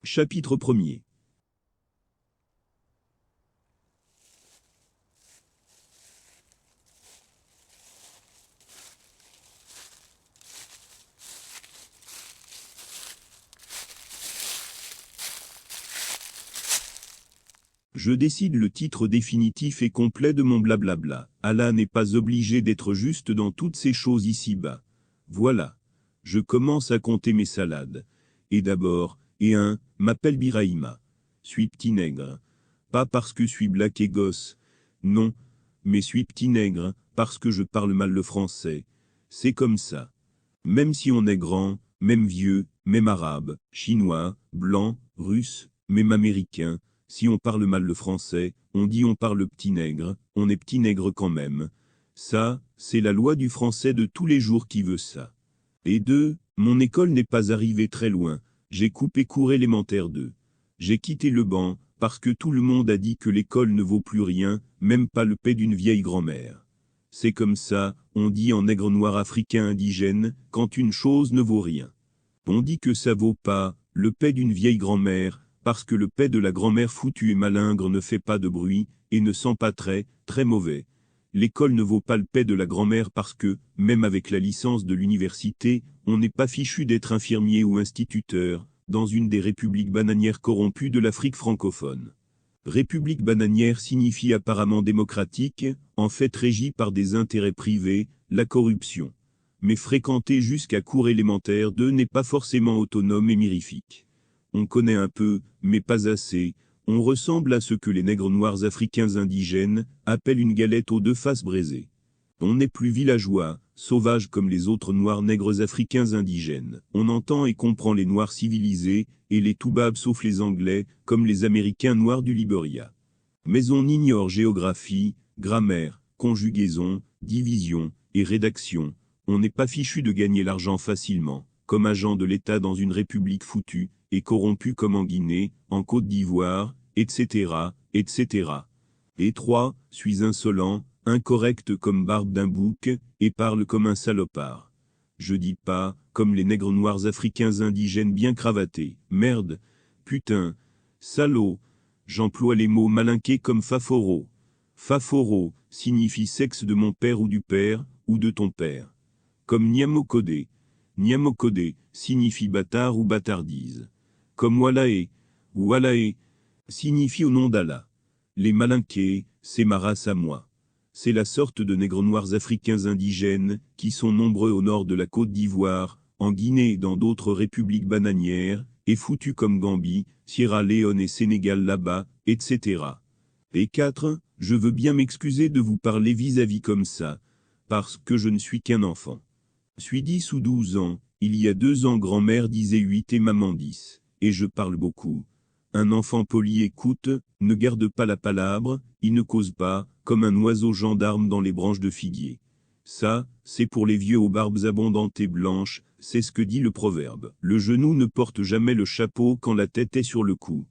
Chapitre 1er. Je décide le titre définitif et complet de mon blablabla. Allah n'est pas obligé d'être juste dans toutes ces choses ici-bas. Voilà. Je commence à compter mes salades. Et d'abord, m'appelle Biraïma. Suis petit nègre. Pas parce que suis black et gosse. Non. Mais suis petit nègre, parce que je parle mal le français. C'est comme ça. Même si on est grand, même vieux, même arabe, chinois, blanc, russe, même américain, si on parle mal le français, on dit on parle petit nègre, on est petit nègre quand même. Ça, c'est la loi du français de tous les jours qui veut ça. Et 2, mon école n'est pas arrivée très loin, j'ai coupé cours élémentaire 2. J'ai quitté le banc, parce que tout le monde a dit que l'école ne vaut plus rien, même pas le paix d'une vieille grand-mère. C'est comme ça, on dit en nègre noir africain indigène, quand une chose ne vaut rien. On dit que ça vaut pas, le paix d'une vieille grand-mère, parce que le paix de la grand-mère foutue et malingre ne fait pas de bruit, et ne sent pas très, très mauvais. L'école ne vaut pas le paix de la grand-mère parce que, même avec la licence de l'université, on n'est pas fichu d'être infirmier ou instituteur, dans une des républiques bananières corrompues de l'Afrique francophone. République bananière signifie apparemment démocratique, en fait régie par des intérêts privés, la corruption. Mais fréquenter jusqu'à cours élémentaire 2 n'est pas forcément autonome et mirifique. On connaît un peu, mais pas assez, on ressemble à ce que les nègres noirs africains indigènes appellent une galette aux 2 faces braisées. On n'est plus villageois, sauvage comme les autres noirs nègres africains indigènes. On entend et comprend les noirs civilisés, et les toubabs sauf les anglais, comme les américains noirs du Liberia. Mais on ignore géographie, grammaire, conjugaison, division, et rédaction. On n'est pas fichu de gagner l'argent facilement, comme agent de l'État dans une république foutue, et corrompue comme en Guinée, en Côte d'Ivoire, etc., etc. Et 3, suis insolent, incorrect comme barbe d'un bouc, et parle comme un salopard. Je dis pas, comme les nègres noirs africains indigènes bien cravatés, merde, putain, salaud, j'emploie les mots malinqués comme faforo. Faforo signifie sexe de mon père ou du père, ou de ton père. Comme Niamokode. Niamokode signifie bâtard ou bâtardise. Comme Walae. Walae signifie au nom d'Allah. Les malinqués, c'est ma race à moi. C'est la sorte de nègres noirs africains indigènes, qui sont nombreux au nord de la Côte d'Ivoire, en Guinée et dans d'autres républiques bananières, et foutus comme Gambie, Sierra Leone et Sénégal là-bas, etc. Et 4, je veux bien m'excuser de vous parler vis-à-vis comme ça, parce que je ne suis qu'un enfant. Suis 10 ou 12 ans, il y a 2 ans grand-mère disait 8 et maman 10, et je parle beaucoup. Un enfant poli écoute, ne garde pas la palabre, il ne cause pas, comme un oiseau gendarme dans les branches de figuier. Ça, c'est pour les vieux aux barbes abondantes et blanches, c'est ce que dit le proverbe. Le genou ne porte jamais le chapeau quand la tête est sur le cou.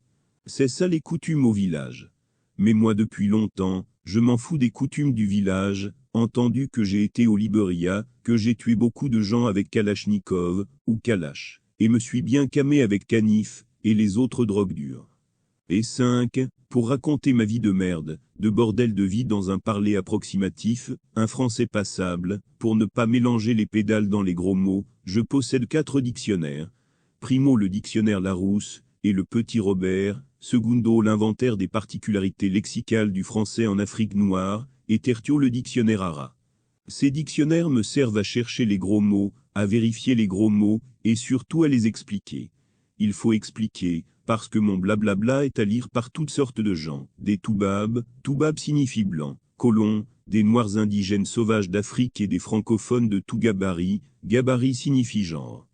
C'est ça les coutumes au village. Mais moi depuis longtemps, je m'en fous des coutumes du village, entendu que j'ai été au Liberia, que j'ai tué beaucoup de gens avec Kalachnikov, ou Kalash, et me suis bien camé avec Canif, et les autres drogues dures. Et 5, pour raconter ma vie de merde, de bordel de vie dans un parler approximatif, un français passable, pour ne pas mélanger les pédales dans les gros mots, je possède 4 dictionnaires. Primo le dictionnaire Larousse, et le petit Robert, secundo l'inventaire des particularités lexicales du français en Afrique noire, et tertio le dictionnaire Ara. Ces dictionnaires me servent à chercher les gros mots, à vérifier les gros mots, et surtout à les expliquer. Il faut expliquer, parce que mon blablabla est à lire par toutes sortes de gens. Des toubabs, toubab signifie blanc, colons, des noirs indigènes sauvages d'Afrique et des francophones de tout gabarit, gabarit signifie genre.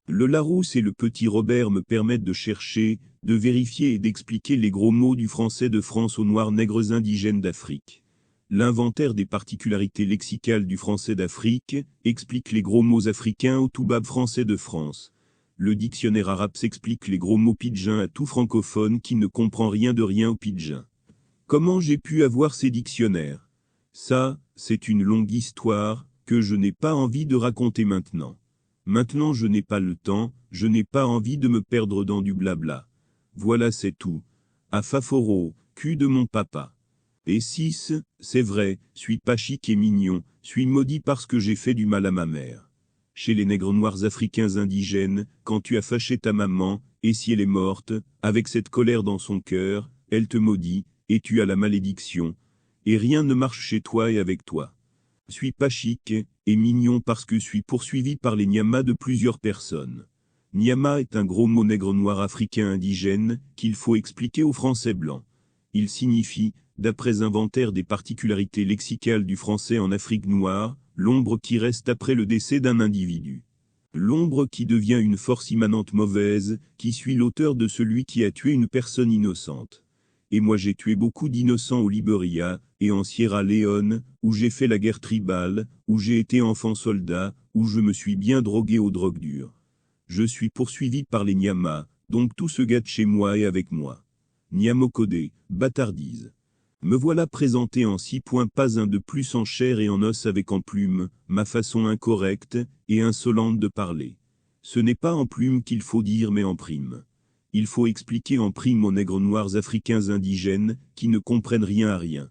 Le Larousse et le petit Robert me permettent de chercher, de vérifier et d'expliquer les gros mots du français de France aux noirs nègres indigènes d'Afrique. L'inventaire des particularités lexicales du français d'Afrique explique les gros mots africains aux toubabs français de France. Le dictionnaire arabe s'explique les gros mots pidgin à tout francophone qui ne comprend rien de rien au pidgin. Comment j'ai pu avoir ces dictionnaires? Ça, c'est une longue histoire, que je n'ai pas envie de raconter maintenant. Maintenant je n'ai pas le temps, je n'ai pas envie de me perdre dans du blabla. Voilà c'est tout. À Faforo, cul de mon papa. Et 6, c'est vrai, suis pas chic et mignon, suis maudit parce que j'ai fait du mal à ma mère. Chez les nègres noirs africains indigènes, quand tu as fâché ta maman, et si elle est morte, avec cette colère dans son cœur, elle te maudit, et tu as la malédiction. Et rien ne marche chez toi et avec toi. Suis pas chic et mignon parce que suis poursuivi par les Nyamas de plusieurs personnes. Nyama est un gros mot nègre noir africain indigène qu'il faut expliquer aux Français blancs. Il signifie, d'après inventaire des particularités lexicales du français en Afrique noire, l'ombre qui reste après le décès d'un individu. L'ombre qui devient une force immanente mauvaise, qui suit l'auteur de celui qui a tué une personne innocente. Et moi j'ai tué beaucoup d'innocents au Liberia, et en Sierra Leone, où j'ai fait la guerre tribale, où j'ai été enfant soldat, où je me suis bien drogué aux drogues dures. Je suis poursuivi par les Nyamas, donc tout se gâte chez moi et avec moi. Nyamokode, bâtardise. Me voilà présenté en 6 points, pas un de plus en chair et en os avec en plume, ma façon incorrecte et insolente de parler. Ce n'est pas en plume qu'il faut dire mais en prime. Il faut expliquer en prime aux nègres noirs africains indigènes qui ne comprennent rien à rien.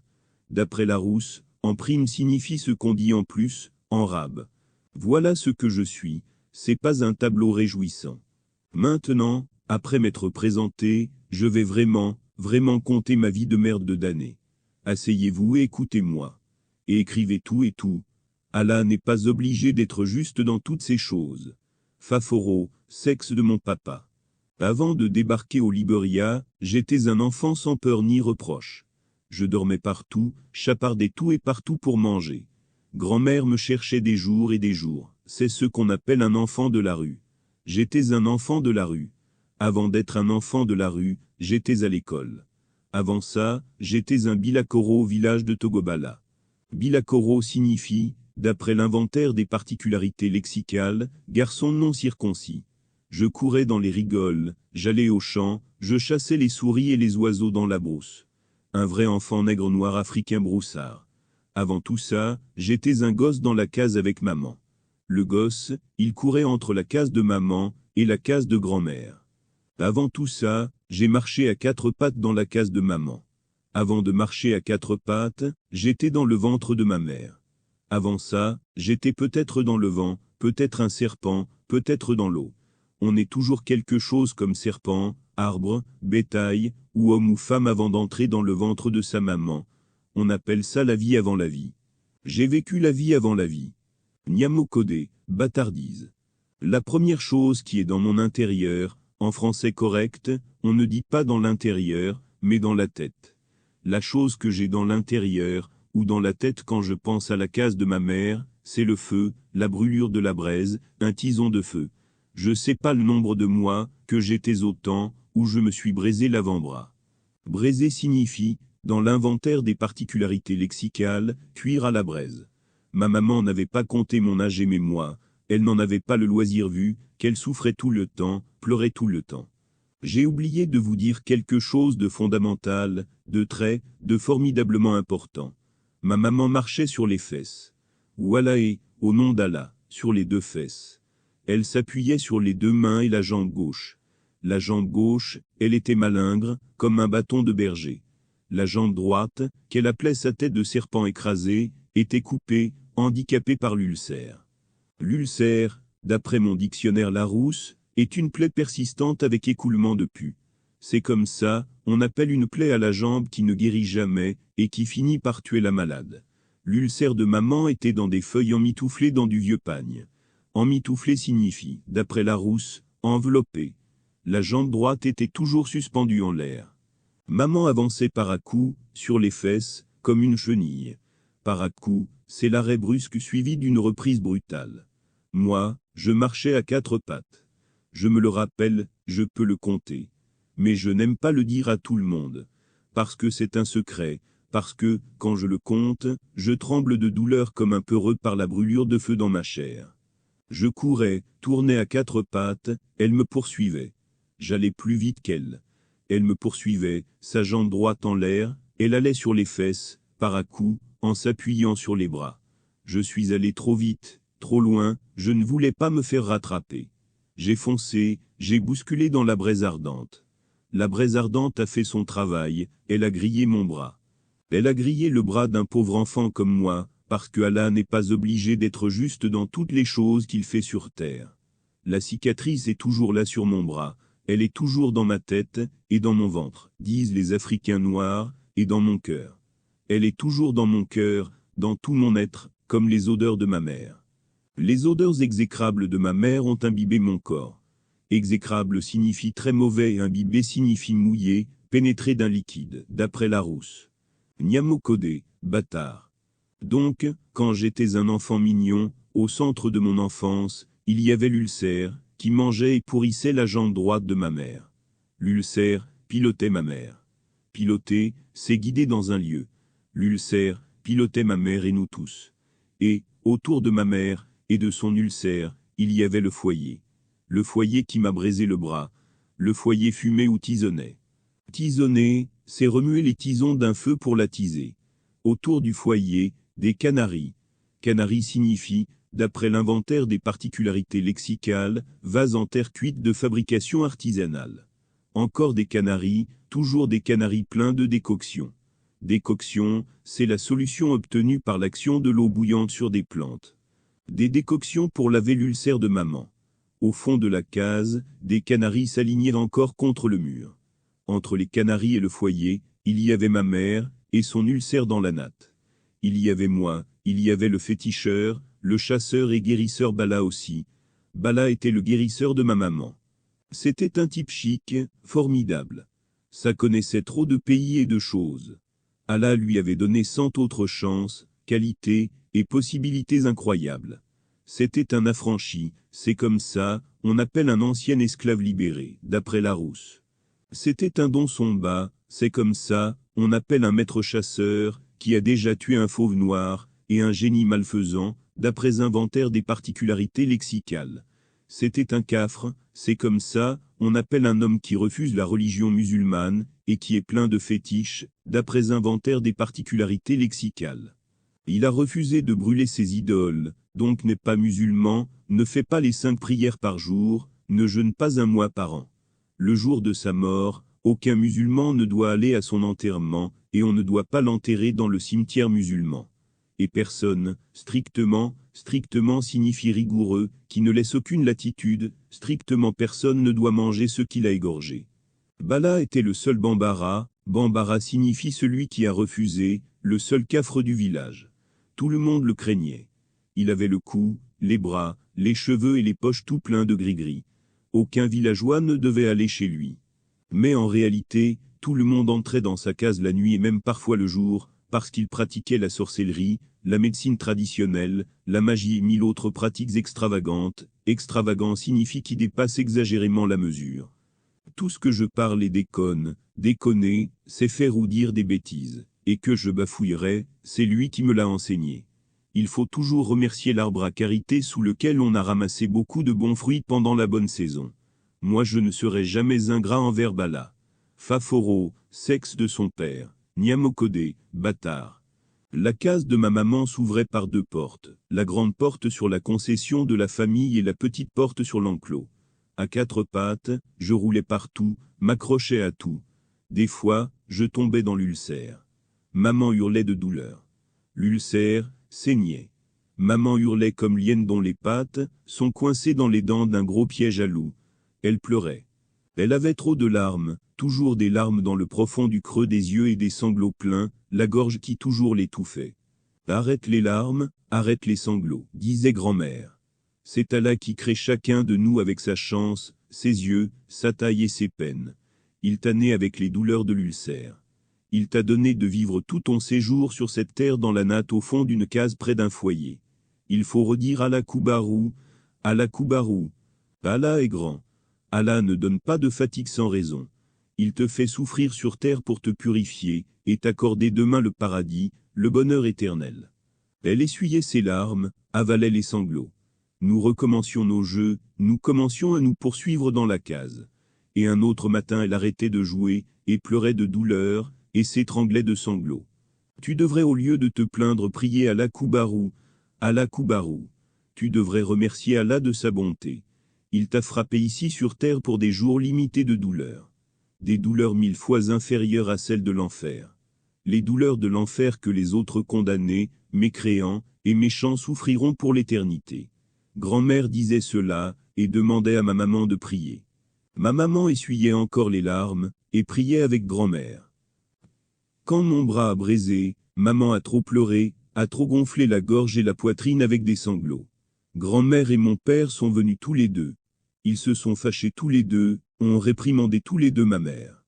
D'après Larousse, en prime signifie ce qu'on dit en plus, en rab. Voilà ce que je suis, c'est pas un tableau réjouissant. Maintenant, après m'être présenté, je vais vraiment compter ma vie de merde de damné. Asseyez-vous et écoutez-moi. Et écrivez tout et tout. Allah n'est pas obligé d'être juste dans toutes ces choses. Faforo, sexe de mon papa. Avant de débarquer au Liberia, j'étais un enfant sans peur ni reproche. Je dormais partout, chapardais tout et partout pour manger. Grand-mère me cherchait des jours et des jours. C'est ce qu'on appelle un enfant de la rue. J'étais un enfant de la rue. Avant d'être un enfant de la rue, j'étais à l'école. Avant ça, j'étais un Bilakoro au village de Togobala. Bilakoro signifie, d'après l'inventaire des particularités lexicales, garçon non circoncis. Je courais dans les rigoles, j'allais au champ, je chassais les souris et les oiseaux dans la brousse. Un vrai enfant nègre noir africain broussard. Avant tout ça, j'étais un gosse dans la case avec maman. Le gosse, il courait entre la case de maman et la case de grand-mère. Avant tout ça, j'ai marché à 4 pattes dans la case de maman. Avant de marcher à 4 pattes, j'étais dans le ventre de ma mère. Avant ça, j'étais peut-être dans le vent, peut-être un serpent, peut-être dans l'eau. On est toujours quelque chose comme serpent, arbre, bétail, ou homme ou femme avant d'entrer dans le ventre de sa maman. On appelle ça la vie avant la vie. J'ai vécu la vie avant la vie. Nyamokode, bâtardise. La première chose qui est dans mon intérieur, en français correct, on ne dit pas dans l'intérieur, mais dans la tête. La chose que j'ai dans l'intérieur, ou dans la tête quand je pense à la case de ma mère, c'est le feu, la brûlure de la braise, un tison de feu. Je sais pas le nombre de mois que j'étais au temps où je me suis braisé l'avant-bras. Braiser signifie, dans l'inventaire des particularités lexicales, cuire à la braise. Ma maman n'avait pas compté mon âge et mes mois, elle n'en avait pas le loisir vu, qu'elle souffrait tout le temps, pleurait tout le temps. J'ai oublié de vous dire quelque chose de fondamental, de formidablement important. Ma maman marchait sur les fesses. Voilà et, au nom d'Allah, sur les 2 fesses. Elle s'appuyait sur les 2 mains et la jambe gauche. La jambe gauche, elle était malingre, comme un bâton de berger. La jambe droite, qu'elle appelait sa tête de serpent écrasée, était coupée, handicapée par l'ulcère. L'ulcère, d'après mon dictionnaire Larousse, est une plaie persistante avec écoulement de pus. C'est comme ça, on appelle une plaie à la jambe qui ne guérit jamais, et qui finit par tuer la malade. L'ulcère de maman était dans des feuilles emmitouflées dans du vieux pagne. Emmitouflé signifie, d'après Larousse, enveloppé. La jambe droite était toujours suspendue en l'air. Maman avançait par à coups, sur les fesses, comme une chenille. Par à coups, c'est l'arrêt brusque suivi d'une reprise brutale. Moi, je marchais à 4 pattes. Je me le rappelle, je peux le compter. Mais je n'aime pas le dire à tout le monde. Parce que c'est un secret, parce que, quand je le compte, je tremble de douleur comme un peureux par la brûlure de feu dans ma chair. Je courais, tournais à 4 pattes, elle me poursuivait. J'allais plus vite qu'elle. Elle me poursuivait, sa jambe droite en l'air, elle allait sur les fesses, par à coups, en s'appuyant sur les bras. Je suis allé trop vite, trop loin, je ne voulais pas me faire rattraper. J'ai foncé, j'ai bousculé dans la braise ardente. la braise ardente a fait son travail, elle a grillé mon bras. Elle a grillé le bras d'un pauvre enfant comme moi, parce que Allah n'est pas obligé d'être juste dans toutes les choses qu'il fait sur terre. La cicatrice est toujours là sur mon bras, elle est toujours dans ma tête, et dans mon ventre, disent les Africains noirs, et dans mon cœur. Elle est toujours dans mon cœur, dans tout mon être, comme les odeurs de ma mère. Les odeurs exécrables de ma mère ont imbibé mon corps. Exécrable signifie très mauvais et imbibé signifie mouillé, pénétré d'un liquide, d'après Larousse. Nyamokode, bâtard. Donc, quand j'étais un enfant mignon, au centre de mon enfance, il y avait l'ulcère, qui mangeait et pourrissait la jambe droite de ma mère. L'ulcère pilotait ma mère. Piloter, c'est guider dans un lieu. L'ulcère pilotait ma mère et nous tous. Et, autour de ma mère, et de son ulcère, il y avait le foyer. Le foyer qui m'a braisé le bras. Le foyer fumait ou tisonnait. Tisonner, c'est remuer les tisons d'un feu pour l'attiser. Autour du foyer, des canaris. Canaris signifie, d'après l'inventaire des particularités lexicales, vase en terre cuite de fabrication artisanale. Encore des canaris, toujours des canaris pleins de décoction. Décoction, c'est la solution obtenue par l'action de l'eau bouillante sur des plantes. Des décoctions pour laver l'ulcère de maman. Au fond de la case, des canaris s'alignaient encore contre le mur. Entre les canaris et le foyer, il y avait ma mère, et son ulcère dans la natte. Il y avait moi, il y avait le féticheur, le chasseur et guérisseur Bala aussi. Bala était le guérisseur de ma maman. C'était un type chic, formidable. Ça connaissait trop de pays et de choses. Allah lui avait donné 100 autres chances, qualités et possibilités incroyables. C'était un affranchi, c'est comme ça, on appelle un ancien esclave libéré, d'après Larousse. C'était un don somba, c'est comme ça, on appelle un maître chasseur, qui a déjà tué un fauve noir, et un génie malfaisant, d'après inventaire des particularités lexicales. C'était un cafre, c'est comme ça, on appelle un homme qui refuse la religion musulmane, et qui est plein de fétiches, d'après inventaire des particularités lexicales. Il a refusé de brûler ses idoles, donc n'est pas musulman, ne fait pas les 5 prières par jour, ne jeûne pas un mois par an. Le jour de sa mort, aucun musulman ne doit aller à son enterrement, et on ne doit pas l'enterrer dans le cimetière musulman. Et personne, strictement signifie rigoureux, qui ne laisse aucune latitude, strictement personne ne doit manger ce qu'il a égorgé. Bala était le seul Bambara, Bambara signifie celui qui a refusé, le seul cafre du village. Tout le monde le craignait. Il avait le cou, les bras, les cheveux et les poches tout pleins de gris-gris. Aucun villageois ne devait aller chez lui. Mais en réalité, tout le monde entrait dans sa case la nuit et même parfois le jour, parce qu'il pratiquait la sorcellerie, la médecine traditionnelle, la magie et 1000 autres pratiques extravagantes. Extravagant signifie qui dépasse exagérément la mesure. Tout ce que je parle et déconner, c'est faire ou dire des bêtises, et que je bafouillerai, c'est lui qui me l'a enseigné. Il faut toujours remercier l'arbre à carité sous lequel on a ramassé beaucoup de bons fruits pendant la bonne saison. Moi je ne serai jamais ingrat envers Bala. Faforo, sexe de son père, Nyamokode, bâtard. La case de ma maman s'ouvrait par 2 portes, la grande porte sur la concession de la famille et la petite porte sur l'enclos. À 4 pattes, je roulais partout, m'accrochais à tout. Des fois, je tombais dans l'ulcère. Maman hurlait de douleur. L'ulcère saignait. Maman hurlait comme l'hyène dont les pattes sont coincées dans les dents d'un gros piège à loup. Elle pleurait. Elle avait trop de larmes, toujours des larmes dans le profond du creux des yeux et des sanglots pleins, la gorge qui toujours l'étouffait. Arrête les larmes, arrête les sanglots, disait grand-mère. C'est Allah qui crée chacun de nous avec sa chance, ses yeux, sa taille et ses peines. Il t'a né avec les douleurs de l'ulcère. Il t'a donné de vivre tout ton séjour sur cette terre dans la natte au fond d'une case près d'un foyer. Il faut redire Allah Koubarou, Allah Koubarou. Allah est grand. Allah ne donne pas de fatigue sans raison. Il te fait souffrir sur terre pour te purifier, et t'accorder demain le paradis, le bonheur éternel. Elle essuyait ses larmes, avalait les sanglots. Nous recommencions nos jeux, nous commencions à nous poursuivre dans la case. Et un autre matin elle arrêtait de jouer, et pleurait de douleur, et s'étranglait de sanglots. Tu devrais au lieu de te plaindre prier Allah Koubarou, Allah Koubarou. Tu devrais remercier Allah de sa bonté. Il t'a frappé ici sur terre pour des jours limités de douleur. des douleurs 1000 fois inférieures à celles de l'enfer. Les douleurs de l'enfer que les autres condamnés, mécréants et méchants souffriront pour l'éternité. Grand-mère disait cela, et demandait à ma maman de prier. Ma maman essuyait encore les larmes, et priait avec grand-mère. Quand mon bras a brisé, maman a trop pleuré, a trop gonflé la gorge et la poitrine avec des sanglots. Grand-mère et mon père sont venus tous les deux. Ils se sont fâchés tous les deux, ont réprimandé tous les deux ma mère.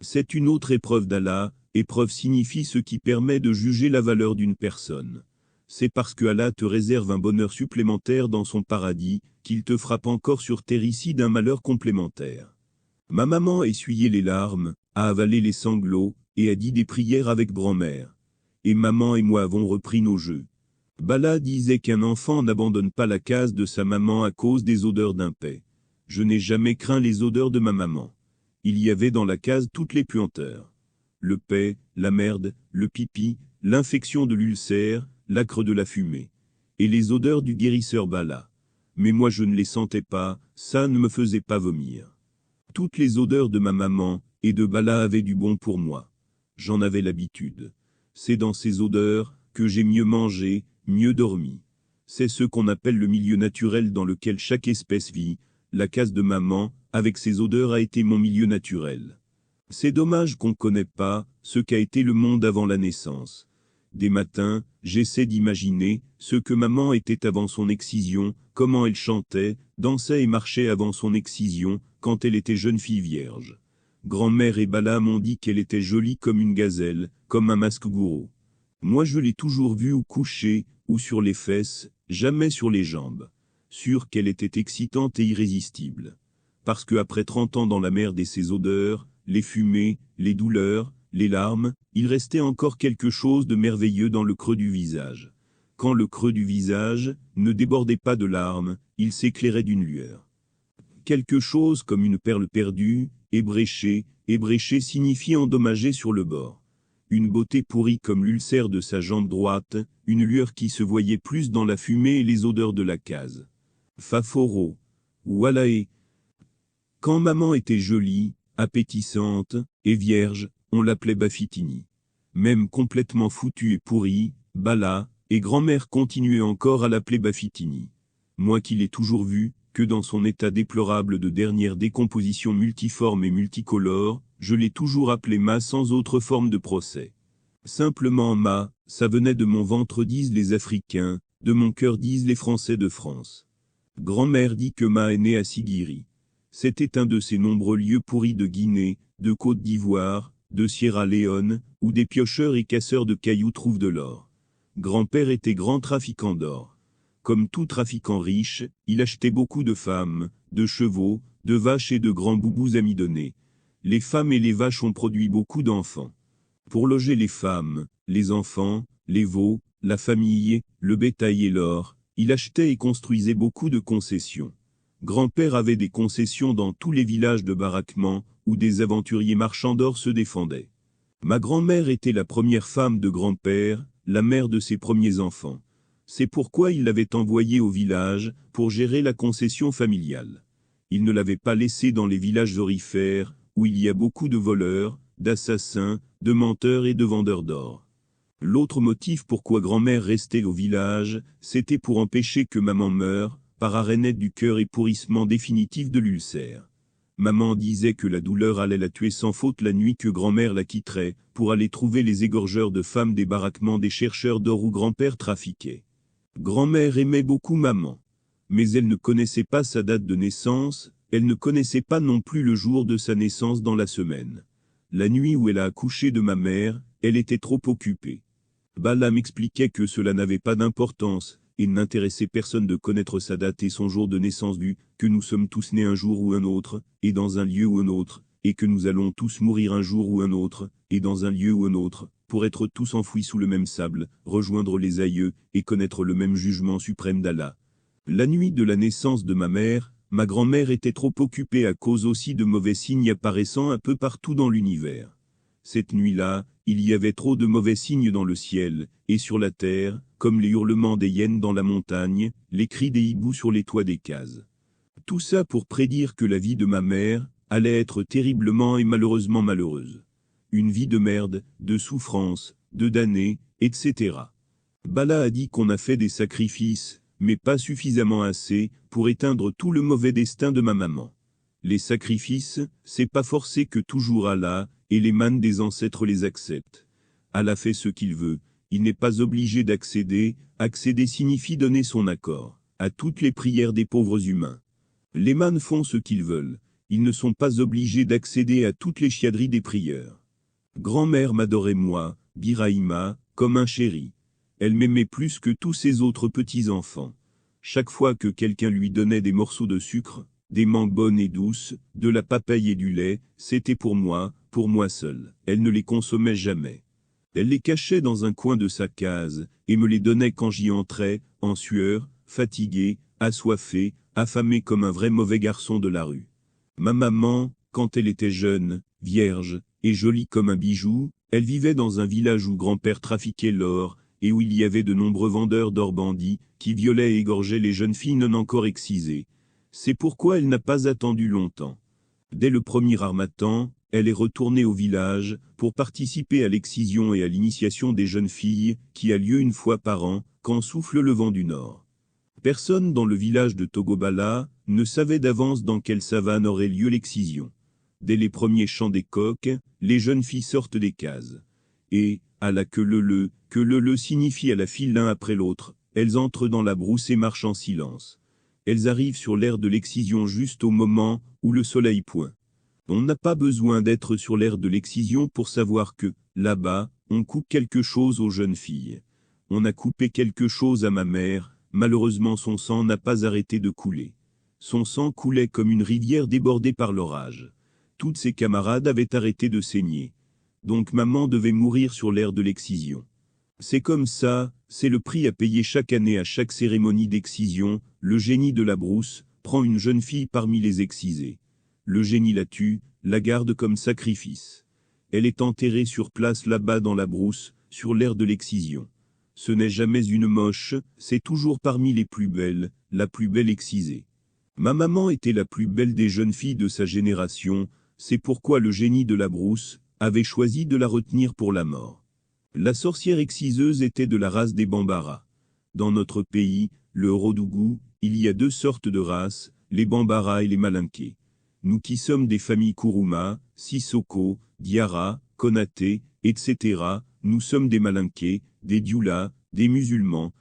C'est une autre épreuve d'Allah, épreuve signifie ce qui permet de juger la valeur d'une personne. C'est parce que Allah te réserve un bonheur supplémentaire dans son paradis, qu'il te frappe encore sur terre ici d'un malheur complémentaire. Ma maman a essuyé les larmes, a avalé les sanglots, et a dit des prières avec grand-mère. Et maman et moi avons repris nos jeux. Bala disait qu'un enfant n'abandonne pas la case de sa maman à cause des odeurs d'un paix. Je n'ai jamais craint les odeurs de ma maman. Il y avait dans la case toutes les puanteurs. Le paix, la merde, le pipi, l'infection de l'ulcère, l'acre de la fumée. Et les odeurs du guérisseur Bala. Mais moi je ne les sentais pas, ça ne me faisait pas vomir. Toutes les odeurs de ma maman et de Bala avaient du bon pour moi. J'en avais l'habitude. C'est dans ces odeurs que j'ai mieux mangé, mieux dormi. C'est ce qu'on appelle le milieu naturel dans lequel chaque espèce vit. La case de maman, avec ses odeurs, a été mon milieu naturel. C'est dommage qu'on ne connaît pas ce qu'a été le monde avant la naissance. Des matins, j'essaie d'imaginer ce que maman était avant son excision, comment elle chantait, dansait et marchait avant son excision, quand elle était jeune fille vierge. Grand-mère et Bala m'ont dit qu'elle était jolie comme une gazelle, comme un masque gourou. Moi je l'ai toujours vue ou couchée, ou sur les fesses, jamais sur les jambes. Sûr qu'elle était excitante et irrésistible. Parce que après 30 ans dans la merde et ses odeurs, les fumées, les douleurs, les larmes, il restait encore quelque chose de merveilleux dans le creux du visage. Quand le creux du visage ne débordait pas de larmes, il s'éclairait d'une lueur. Quelque chose comme une perle perdue, ébréchée signifie endommagée sur le bord. Une beauté pourrie comme l'ulcère de sa jambe droite, une lueur qui se voyait plus dans la fumée et les odeurs de la case. Faforo. Wallahe. Quand maman était jolie, appétissante et vierge, on l'appelait Bafitini. Même complètement foutue et pourrie, Bala, et grand-mère continuaient encore à l'appeler Bafitini. Moi qui l'ai toujours vue, que dans son état déplorable de dernière décomposition multiforme et multicolore, je l'ai toujours appelée Ma sans autre forme de procès. Simplement Ma, ça venait de mon ventre disent les Africains, de mon cœur disent les Français de France. Grand-mère dit que Ma est née à Siguiri. C'était un de ces nombreux lieux pourris de Guinée, de Côte d'Ivoire, de Sierra Leone, où des piocheurs et casseurs de cailloux trouvent de l'or. Grand-père était grand trafiquant d'or. Comme tout trafiquant riche, il achetait beaucoup de femmes, de chevaux, de vaches et de grands boubous amidonnés. Les femmes et les vaches ont produit beaucoup d'enfants. Pour loger les femmes, les enfants, les veaux, la famille, le bétail et l'or, il achetait et construisait beaucoup de concessions. Grand-père avait des concessions dans tous les villages de baraquement, où des aventuriers marchands d'or se défendaient. Ma grand-mère était la première femme de grand-père, la mère de ses premiers enfants. C'est pourquoi il l'avait envoyée au village, pour gérer la concession familiale. Il ne l'avait pas laissée dans les villages aurifères, où il y a beaucoup de voleurs, d'assassins, de menteurs et de vendeurs d'or. L'autre motif pourquoi grand-mère restait au village, c'était pour empêcher que maman meure, par arénette du cœur et pourrissement définitif de l'ulcère. Maman disait que la douleur allait la tuer sans faute la nuit que grand-mère la quitterait, pour aller trouver les égorgeurs de femmes des baraquements des chercheurs d'or où grand-père trafiquait. Grand-mère aimait beaucoup maman. Mais elle ne connaissait pas sa date de naissance, elle ne connaissait pas non plus le jour de sa naissance dans la semaine. La nuit où elle a accouché de ma mère, elle était trop occupée. Bala m'expliquait que cela n'avait pas d'importance, et n'intéressait personne de connaître sa date et son jour de naissance vu que nous sommes tous nés un jour ou un autre, et dans un lieu ou un autre, et que nous allons tous mourir un jour ou un autre, et dans un lieu ou un autre, pour être tous enfouis sous le même sable, rejoindre les aïeux, et connaître le même jugement suprême d'Allah. La nuit de la naissance de ma grand-mère était trop occupée à cause aussi de mauvais signes apparaissant un peu partout dans l'univers. Cette nuit-là, il y avait trop de mauvais signes dans le ciel, et sur la terre, comme les hurlements des hyènes dans la montagne, les cris des hiboux sur les toits des cases. Tout ça pour prédire que la vie de ma mère allait être terriblement et malheureusement malheureuse. Une vie de merde, de souffrance, de damnés, etc. Bala a dit qu'on a fait des sacrifices, mais pas suffisamment assez, pour éteindre tout le mauvais destin de ma maman. Les sacrifices, c'est pas forcé que toujours Allah, et les mânes des ancêtres les acceptent. Allah fait ce qu'il veut, il n'est pas obligé d'accéder, accéder signifie donner son accord, à toutes les prières des pauvres humains. Les mânes font ce qu'ils veulent, ils ne sont pas obligés d'accéder à toutes les chiaderies des prieurs. Grand-mère m'adorait moi, Biraïma, comme un chéri. Elle m'aimait plus que tous ses autres petits-enfants. Chaque fois que quelqu'un lui donnait des morceaux de sucre, des mangues bonnes et douces, de la papaye et du lait, c'était pour moi seul. Elle ne les consommait jamais. Elle les cachait dans un coin de sa case, et me les donnait quand j'y entrais, en sueur, fatigué, assoiffé, affamé comme un vrai mauvais garçon de la rue. Ma maman, quand elle était jeune, vierge, et jolie comme un bijou, elle vivait dans un village où grand-père trafiquait l'or, et où il y avait de nombreux vendeurs d'or bandits, qui violaient et égorgeaient les jeunes filles non encore excisées. C'est pourquoi elle n'a pas attendu longtemps. Dès le premier harmattan, elle est retournée au village, pour participer à l'excision et à l'initiation des jeunes filles, qui a lieu une fois par an, quand souffle le vent du nord. Personne dans le village de Togobala ne savait d'avance dans quelle savane aurait lieu l'excision. Dès les premiers chants des coqs, les jeunes filles sortent des cases. Et, à la que le signifie à la file l'un après l'autre, elles entrent dans la brousse et marchent en silence. Elles arrivent sur l'aire de l'excision juste au moment où le soleil pointe. On n'a pas besoin d'être sur l'aire de l'excision pour savoir que, là-bas, on coupe quelque chose aux jeunes filles. On a coupé quelque chose à ma mère, malheureusement son sang n'a pas arrêté de couler. Son sang coulait comme une rivière débordée par l'orage. Toutes ses camarades avaient arrêté de saigner. Donc maman devait mourir sur l'aire de l'excision. C'est comme ça, c'est le prix à payer chaque année à chaque cérémonie d'excision, le génie de la brousse prend une jeune fille parmi les excisées. Le génie la tue, la garde comme sacrifice. Elle est enterrée sur place là-bas dans la brousse, sur l'aire de l'excision. Ce n'est jamais une moche, c'est toujours parmi les plus belles, la plus belle excisée. Ma maman était la plus belle des jeunes filles de sa génération, c'est pourquoi le génie de la brousse avait choisi de la retenir pour la mort. La sorcière exciseuse était de la race des Bambara. Dans notre pays, le Rodougou, il y a deux sortes de races, les Bambara et les Malinké. Nous qui sommes des familles Kourouma, Sissoko, Diarra, Konaté, etc., nous sommes des Malinké, des Dioula, des musulmans.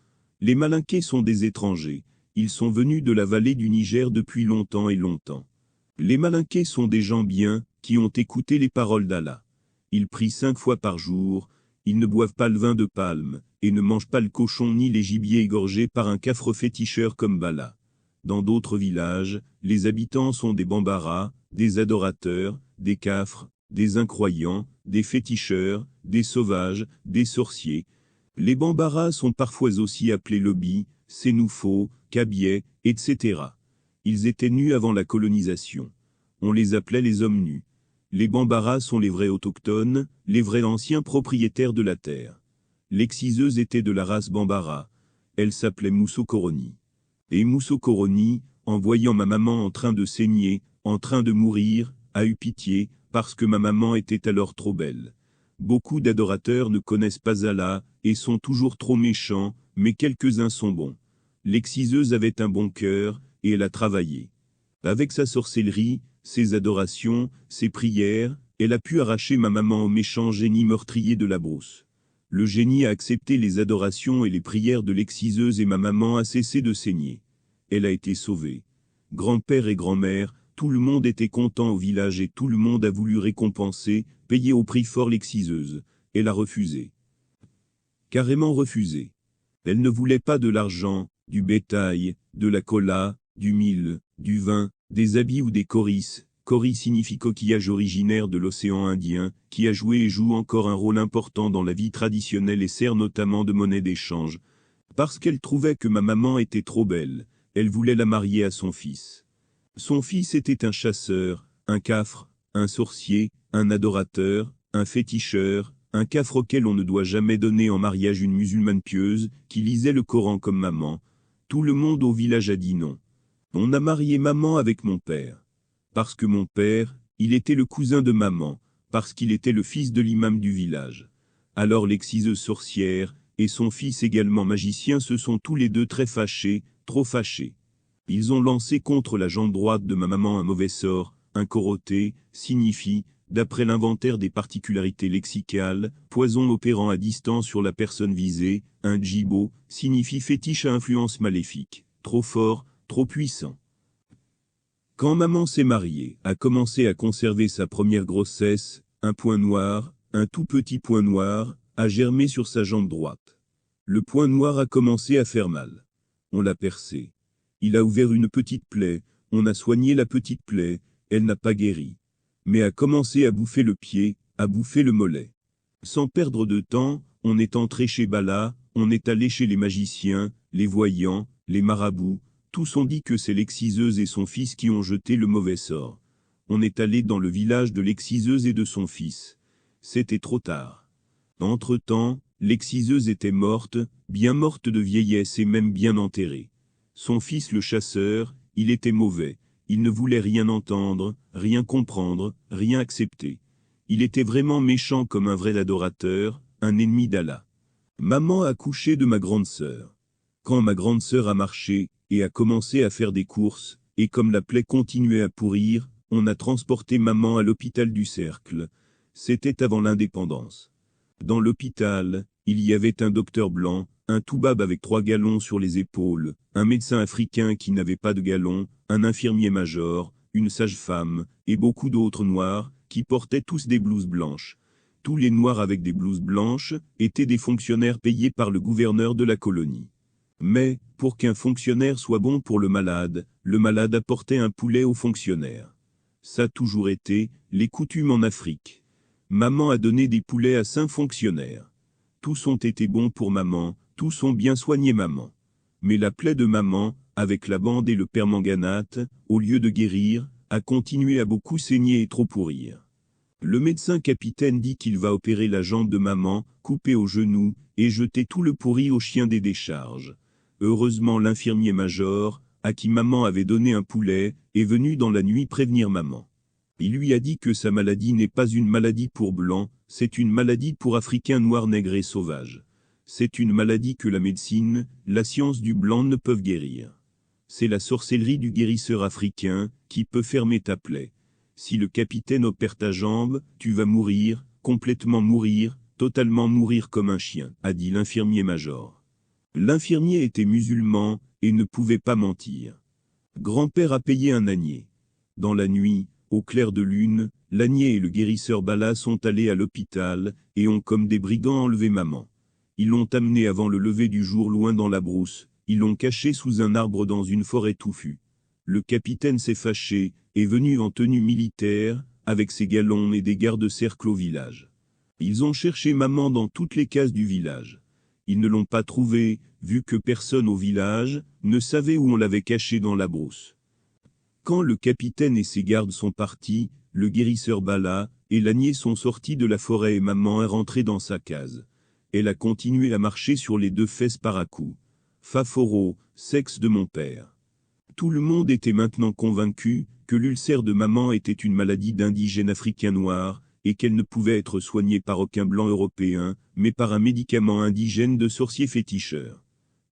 Les Malinké sont des étrangers. Ils sont venus de la vallée du Niger depuis longtemps et longtemps. Les Malinké sont des gens bien, qui ont écouté les paroles d'Allah. Ils prient 5 fois par jour, ils ne boivent pas le vin de palme, et ne mangent pas le cochon ni les gibiers égorgés par un cafre féticheur comme Bala. Dans d'autres villages, les habitants sont des Bambara, des adorateurs, des cafres, des incroyants, des féticheurs, des sauvages, des sorciers. Les Bambara sont parfois aussi appelés Lobi, Sénoufo, Kabiais, etc. Ils étaient nus avant la colonisation. On les appelait les hommes nus. Les Bambara sont les vrais autochtones, les vrais anciens propriétaires de la terre. L'exciseuse était de la race Bambara. Elle s'appelait Moussokoroni. Et Moussokoroni, en voyant ma maman en train de saigner, en train de mourir, a eu pitié, parce que ma maman était alors trop belle. Beaucoup d'adorateurs ne connaissent pas Allah, et sont toujours trop méchants, mais quelques-uns sont bons. L'exciseuse avait un bon cœur, et elle a travaillé. Avec sa sorcellerie, ses adorations, ses prières, elle a pu arracher ma maman au méchant génie meurtrier de la brousse. Le génie a accepté les adorations et les prières de l'exciseuse et ma maman a cessé de saigner. Elle a été sauvée. Grand-père et grand-mère, tout le monde était content au village et tout le monde a voulu récompenser, payer au prix fort l'exciseuse. Elle a refusé. Carrément refusé. Elle ne voulait pas de l'argent, du bétail, de la cola, du mil, du vin, des habits ou des coris. Coris signifie coquillage originaire de l'océan Indien, qui a joué et joue encore un rôle important dans la vie traditionnelle et sert notamment de monnaie d'échange. Parce qu'elle trouvait que ma maman était trop belle, elle voulait la marier à son fils. Son fils était un chasseur, un cafre, un sorcier, un adorateur, un féticheur, un cafre auquel on ne doit jamais donner en mariage une musulmane pieuse, qui lisait le Coran comme maman. Tout le monde au village a dit non. On a marié maman avec mon père. parce que mon père, il était le cousin de maman, parce qu'il était le fils de l'imam du village. Alors l'exciseuse sorcière, et son fils également magicien se sont tous les deux très fâchés, trop fâchés. Ils ont lancé contre la jambe droite de ma maman un mauvais sort. Un coroté signifie, d'après l'inventaire des particularités lexicales, poison opérant à distance sur la personne visée. Un djibo signifie fétiche à influence maléfique, trop fort, trop puissant. Quand maman s'est mariée, a commencé à conserver sa première grossesse, un point noir, un tout petit point noir, a germé sur sa jambe droite. Le point noir a commencé à faire mal. On l'a percé. Il a ouvert une petite plaie, on a soigné la petite plaie, elle n'a pas guéri. Mais a commencé à bouffer le pied, à bouffer le mollet. Sans perdre de temps, on est entré chez Bala, on est allé chez les magiciens, les voyants, les marabouts, tous ont dit que c'est l'exciseuse et son fils qui ont jeté le mauvais sort. On est allé dans le village de l'exciseuse et de son fils. C'était trop tard. Entre-temps, l'exciseuse était morte, bien morte de vieillesse et même bien enterrée. Son fils le chasseur, il était mauvais, il ne voulait rien entendre, rien comprendre, rien accepter. Il était vraiment méchant comme un vrai adorateur, un ennemi d'Allah. Maman a accouché de ma grande sœur. Quand ma grande sœur a marché, et a commencé à faire des courses, et comme la plaie continuait à pourrir, on a transporté maman à l'hôpital du Cercle. C'était avant l'indépendance. Dans l'hôpital, il y avait un docteur blanc, un toubab avec 3 galons sur les épaules, un médecin africain qui n'avait pas de galons, un infirmier major, une sage-femme, et beaucoup d'autres noirs, qui portaient tous des blouses blanches. Tous les noirs avec des blouses blanches étaient des fonctionnaires payés par le gouverneur de la colonie. Mais, pour qu'un fonctionnaire soit bon pour le malade apportait un poulet au fonctionnaire. Ça a toujours été les coutumes en Afrique. Maman a donné des poulets à 5 fonctionnaires. Tous ont été bons pour maman, tous ont bien soigné maman. Mais la plaie de maman, avec la bande et le permanganate, au lieu de guérir, a continué à beaucoup saigner et trop pourrir. Le médecin capitaine dit qu'il va opérer la jambe de maman, couper au genou, et jeter tout le pourri au chien des décharges. Heureusement l'infirmier major, à qui maman avait donné un poulet, est venu dans la nuit prévenir maman. Il lui a dit que sa maladie n'est pas une maladie pour blancs, c'est une maladie pour africains noirs, nègres et sauvages. C'est une maladie que la médecine, la science du blanc ne peuvent guérir. C'est la sorcellerie du guérisseur africain qui peut fermer ta plaie. Si le capitaine opère ta jambe, tu vas mourir, complètement mourir, totalement mourir comme un chien, a dit l'infirmier major. L'infirmier était musulman et ne pouvait pas mentir. Grand-père a payé un ânier. Dans la nuit, au clair de lune, l'ânier et le guérisseur Bala sont allés à l'hôpital et ont comme des brigands enlevé maman. Ils l'ont amenée avant le lever du jour loin dans la brousse, ils l'ont cachée sous un arbre dans une forêt touffue. Le capitaine s'est fâché, est venu en tenue militaire, avec ses galons et des gardes-cercles au village. Ils ont cherché maman dans toutes les cases du village. Ils ne l'ont pas trouvée, vu que personne au village ne savait où on l'avait cachée dans la brousse. Quand le capitaine et ses gardes sont partis, le guérisseur Bala et l'ânier sont sortis de la forêt et maman est rentrée dans sa case. Elle a continué à marcher sur les 2 fesses par à coup. Faforo, sexe de mon père. Tout le monde était maintenant convaincu que l'ulcère de maman était une maladie d'indigène africain noir, et qu'elle ne pouvait être soignée par aucun blanc européen, mais par un médicament indigène de sorcier féticheur.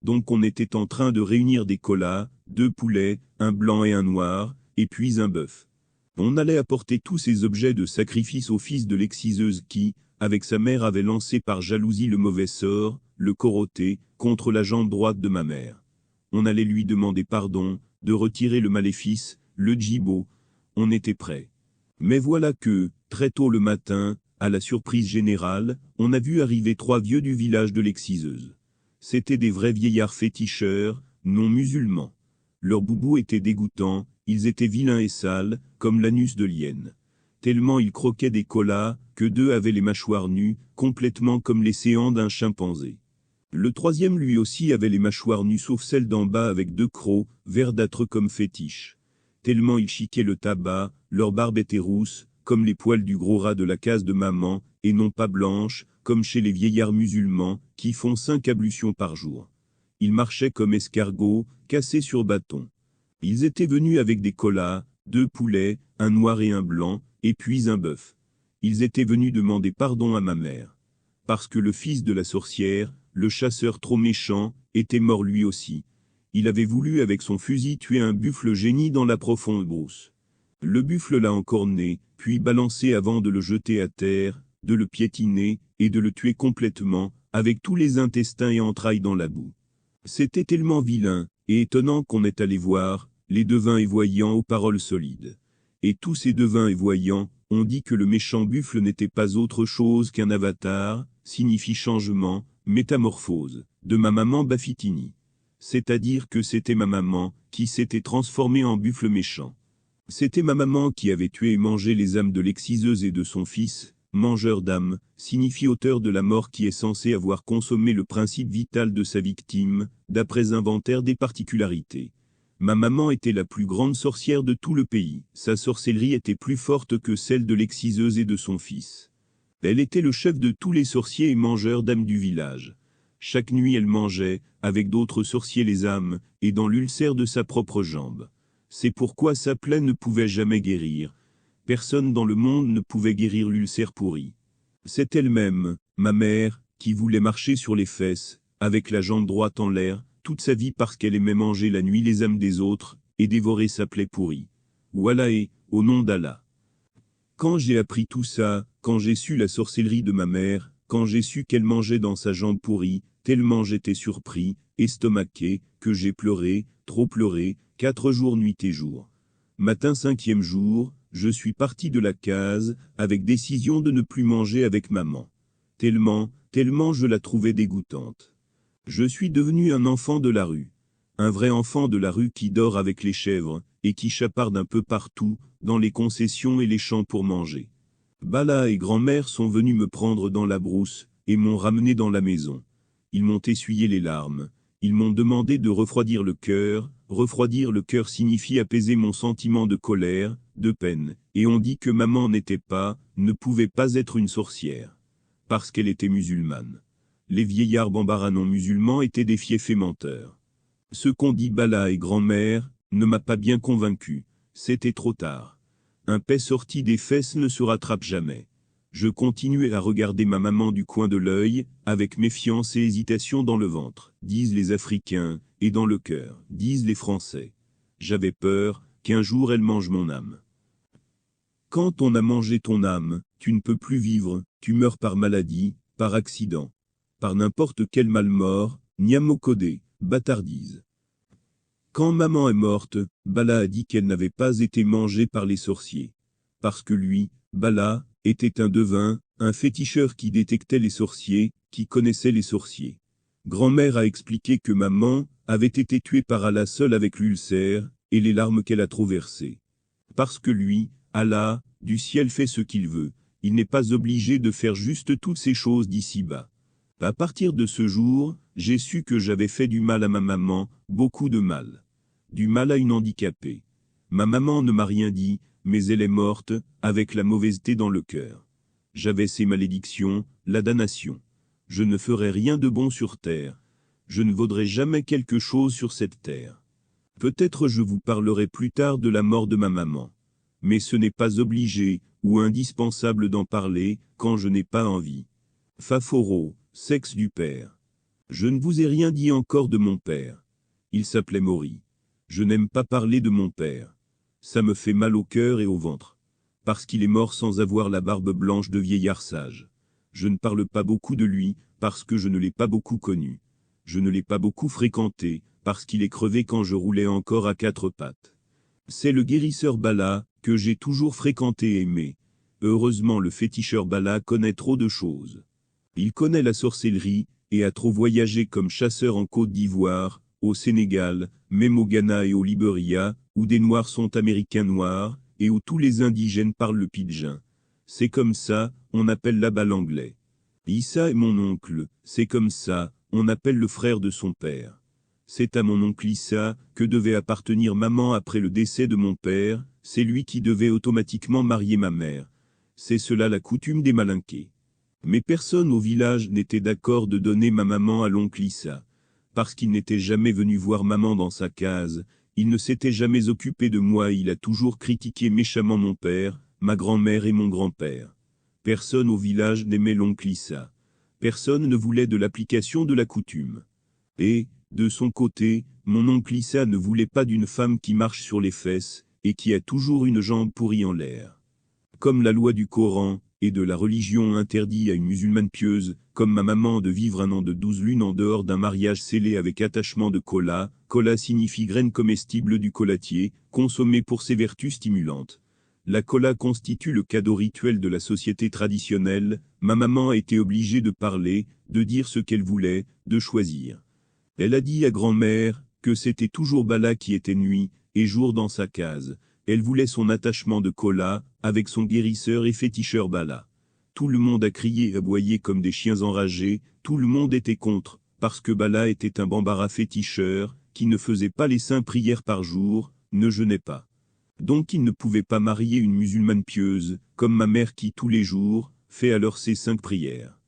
Donc on était en train de réunir des kolas, 2 poulets, un blanc et un noir, et puis un bœuf. On allait apporter tous ces objets de sacrifice au fils de l'exciseuse qui, avec sa mère, avait lancé par jalousie le mauvais sort, le coroté, contre la jambe droite de ma mère. On allait lui demander pardon, de retirer le maléfice, le djibo. On était prêt. Mais voilà que, très tôt le matin, à la surprise générale, on a vu arriver 3 vieux du village de l'exciseuse. C'étaient des vrais vieillards féticheurs, non musulmans. Leurs boubous étaient dégoûtants, ils étaient vilains et sales, comme l'anus de l'hyène. Tellement ils croquaient des kolas, que 2 avaient les mâchoires nues, complètement comme les séants d'un chimpanzé. Le 3e lui aussi avait les mâchoires nues sauf celle d'en bas avec 2 crocs, verdâtres comme fétiches. Tellement ils chiquaient le tabac, leur barbe était rousse, comme les poils du gros rat de la case de maman, et non pas blanche, comme chez les vieillards musulmans, qui font 5 ablutions par jour. Ils marchaient comme escargots, cassés sur bâton. Ils étaient venus avec des kolas, 2 poulets, un noir et un blanc, et puis un bœuf. Ils étaient venus demander pardon à ma mère. Parce que le fils de la sorcière, le chasseur trop méchant, était mort lui aussi. Il avait voulu avec son fusil tuer un buffle génie dans la profonde brousse. Le buffle l'a encorné, puis balancé avant de le jeter à terre, de le piétiner, et de le tuer complètement, avec tous les intestins et entrailles dans la boue. C'était tellement vilain, et étonnant qu'on est allé voir, les devins et voyants aux paroles solides. Et tous ces devins et voyants ont dit que le méchant buffle n'était pas autre chose qu'un avatar, signifie changement, métamorphose, de ma maman Bafitini. C'est-à-dire que c'était ma maman qui s'était transformée en buffle méchant. C'était ma maman qui avait tué et mangé les âmes de l'exciseuse et de son fils, mangeur d'âmes, signifie auteur de la mort qui est censé avoir consommé le principe vital de sa victime, d'après inventaire des particularités. Ma maman était la plus grande sorcière de tout le pays, sa sorcellerie était plus forte que celle de l'exciseuse et de son fils. Elle était le chef de tous les sorciers et mangeurs d'âmes du village. Chaque nuit elle mangeait, avec d'autres sorciers les âmes, et dans l'ulcère de sa propre jambe. C'est pourquoi sa plaie ne pouvait jamais guérir. Personne dans le monde ne pouvait guérir l'ulcère pourri. C'est elle-même, ma mère, qui voulait marcher sur les fesses, avec la jambe droite en l'air, toute sa vie parce qu'elle aimait manger la nuit les âmes des autres, et dévorer sa plaie pourrie. Voilà et, au nom d'Allah. Quand j'ai appris tout ça, quand j'ai su la sorcellerie de ma mère, quand j'ai su qu'elle mangeait dans sa jambe pourrie, tellement j'étais surpris, estomaqué, que j'ai pleuré, trop pleuré, 4 jours nuit et jour. Matin 5e jour, je suis parti de la case, avec décision de ne plus manger avec maman. Tellement je la trouvais dégoûtante. Je suis devenu un enfant de la rue. Un vrai enfant de la rue qui dort avec les chèvres, et qui chaparde un peu partout, dans les concessions et les champs pour manger. Bala et grand-mère sont venus me prendre dans la brousse, et m'ont ramené dans la maison. Ils m'ont essuyé les larmes. Ils m'ont demandé de refroidir le cœur. Refroidir le cœur signifie apaiser mon sentiment de colère, de peine, et on dit que maman n'était pas, ne pouvait pas être une sorcière. Parce qu'elle était musulmane. Les vieillards bambara non musulmans étaient des fiefs menteurs. Ce qu'ont dit Bala et grand-mère ne m'a pas bien convaincu. C'était trop tard. Un paix sorti des fesses ne se rattrape jamais. Je continuais à regarder ma maman du coin de l'œil, avec méfiance et hésitation dans le ventre, disent les Africains, et dans le cœur, disent les Français. J'avais peur qu'un jour elle mange mon âme. Quand on a mangé ton âme, tu ne peux plus vivre, tu meurs par maladie, par accident, par n'importe quel mal mort, Nyamokode, bâtardise. Quand maman est morte, Bala a dit qu'elle n'avait pas été mangée par les sorciers. Parce que lui, Bala, était un devin, un féticheur qui détectait les sorciers, qui connaissait les sorciers. Grand-mère a expliqué que maman avait été tuée par Allah seule avec l'ulcère, et les larmes qu'elle a trop versées. Parce que lui, Allah, du ciel fait ce qu'il veut, il n'est pas obligé de faire juste toutes ces choses d'ici-bas. À partir de ce jour, j'ai su que j'avais fait du mal à ma maman, beaucoup de mal. Du mal à une handicapée. Ma maman ne m'a rien dit, mais elle est morte, avec la mauvaiseté dans le cœur. J'avais ces malédictions, la damnation. Je ne ferai rien de bon sur terre. Je ne vaudrai jamais quelque chose sur cette terre. Peut-être je vous parlerai plus tard de la mort de ma maman. Mais ce n'est pas obligé, ou indispensable d'en parler, quand je n'ai pas envie. Faforo, sexe du père. Je ne vous ai rien dit encore de mon père. Il s'appelait Maury. Je n'aime pas parler de mon père. Ça me fait mal au cœur et au ventre. Parce qu'il est mort sans avoir la barbe blanche de vieillard sage. Je ne parle pas beaucoup de lui, parce que je ne l'ai pas beaucoup connu. Je ne l'ai pas beaucoup fréquenté, parce qu'il est crevé quand je roulais encore à 4 pattes. C'est le guérisseur Bala, que j'ai toujours fréquenté et aimé. Heureusement le féticheur Bala connaît trop de choses. Il connaît la sorcellerie, et a trop voyagé comme chasseur en Côte d'Ivoire, au Sénégal, même au Ghana et au Libéria, où des Noirs sont américains noirs, et où tous les indigènes parlent le pidgin. C'est comme ça, on appelle là-bas l'anglais. Issa est mon oncle, c'est comme ça, on appelle le frère de son père. C'est à mon oncle Issa que devait appartenir maman après le décès de mon père, c'est lui qui devait automatiquement marier ma mère. C'est cela la coutume des Malinqués. Mais personne au village n'était d'accord de donner ma maman à l'oncle Issa, parce qu'il n'était jamais venu voir maman dans sa case, il ne s'était jamais occupé de moi et il a toujours critiqué méchamment mon père, ma grand-mère et mon grand-père. Personne au village n'aimait l'oncle Issa. Personne ne voulait de l'application de la coutume. Et, de son côté, mon oncle Issa ne voulait pas d'une femme qui marche sur les fesses, et qui a toujours une jambe pourrie en l'air. Comme la loi du Coran et de la religion interdit à une musulmane pieuse, comme ma maman, de vivre un an de 12 lunes en dehors d'un mariage scellé avec attachement de cola. Cola signifie graine comestible du colatier, consommée pour ses vertus stimulantes. La cola constitue le cadeau rituel de la société traditionnelle. Ma maman a été obligée de parler, de dire ce qu'elle voulait, de choisir. Elle a dit à grand-mère que c'était toujours Bala qui était nuit et jour dans sa case. Elle voulait son attachement de cola, avec son guérisseur et féticheur Bala. Tout le monde a crié et aboyé comme des chiens enragés, tout le monde était contre, parce que Bala était un bambara féticheur, qui ne faisait pas les 5 prières par jour, ne jeûnait pas. Donc il ne pouvait pas marier une musulmane pieuse, comme ma mère qui tous les jours, fait alors ses 5 prières.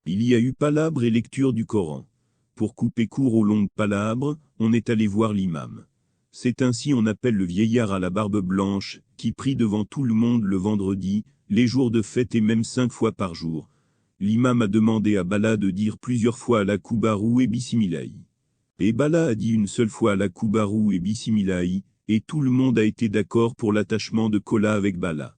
Il y a eu palabre et lecture du Coran. Pour couper court aux longues palabres, on est allé voir l'imam. C'est ainsi on appelle le vieillard à la barbe blanche, qui prie devant tout le monde le vendredi, les jours de fête et même 5 fois par jour. L'imam a demandé à Bala de dire plusieurs fois Allah Koubarou et Bismillahi. Et Bala a dit une seule fois Allah Koubarou et Bismillahi, et tout le monde a été d'accord pour l'attachement de Kola avec Bala.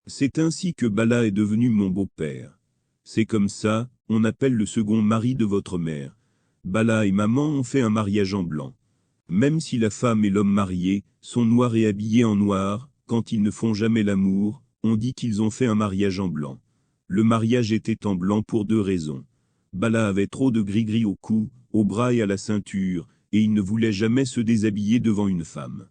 C'est ainsi que Bala est devenu mon beau-père. C'est comme ça, on appelle le second mari de votre mère. Bala et maman ont fait un mariage en blanc. Même si la femme et l'homme mariés sont noirs et habillés en noir, quand ils ne font jamais l'amour, on dit qu'ils ont fait un mariage en blanc. Le mariage était en blanc pour 2 raisons. Bala avait trop de gris-gris au cou, au bras et à la ceinture, et il ne voulait jamais se déshabiller devant une femme.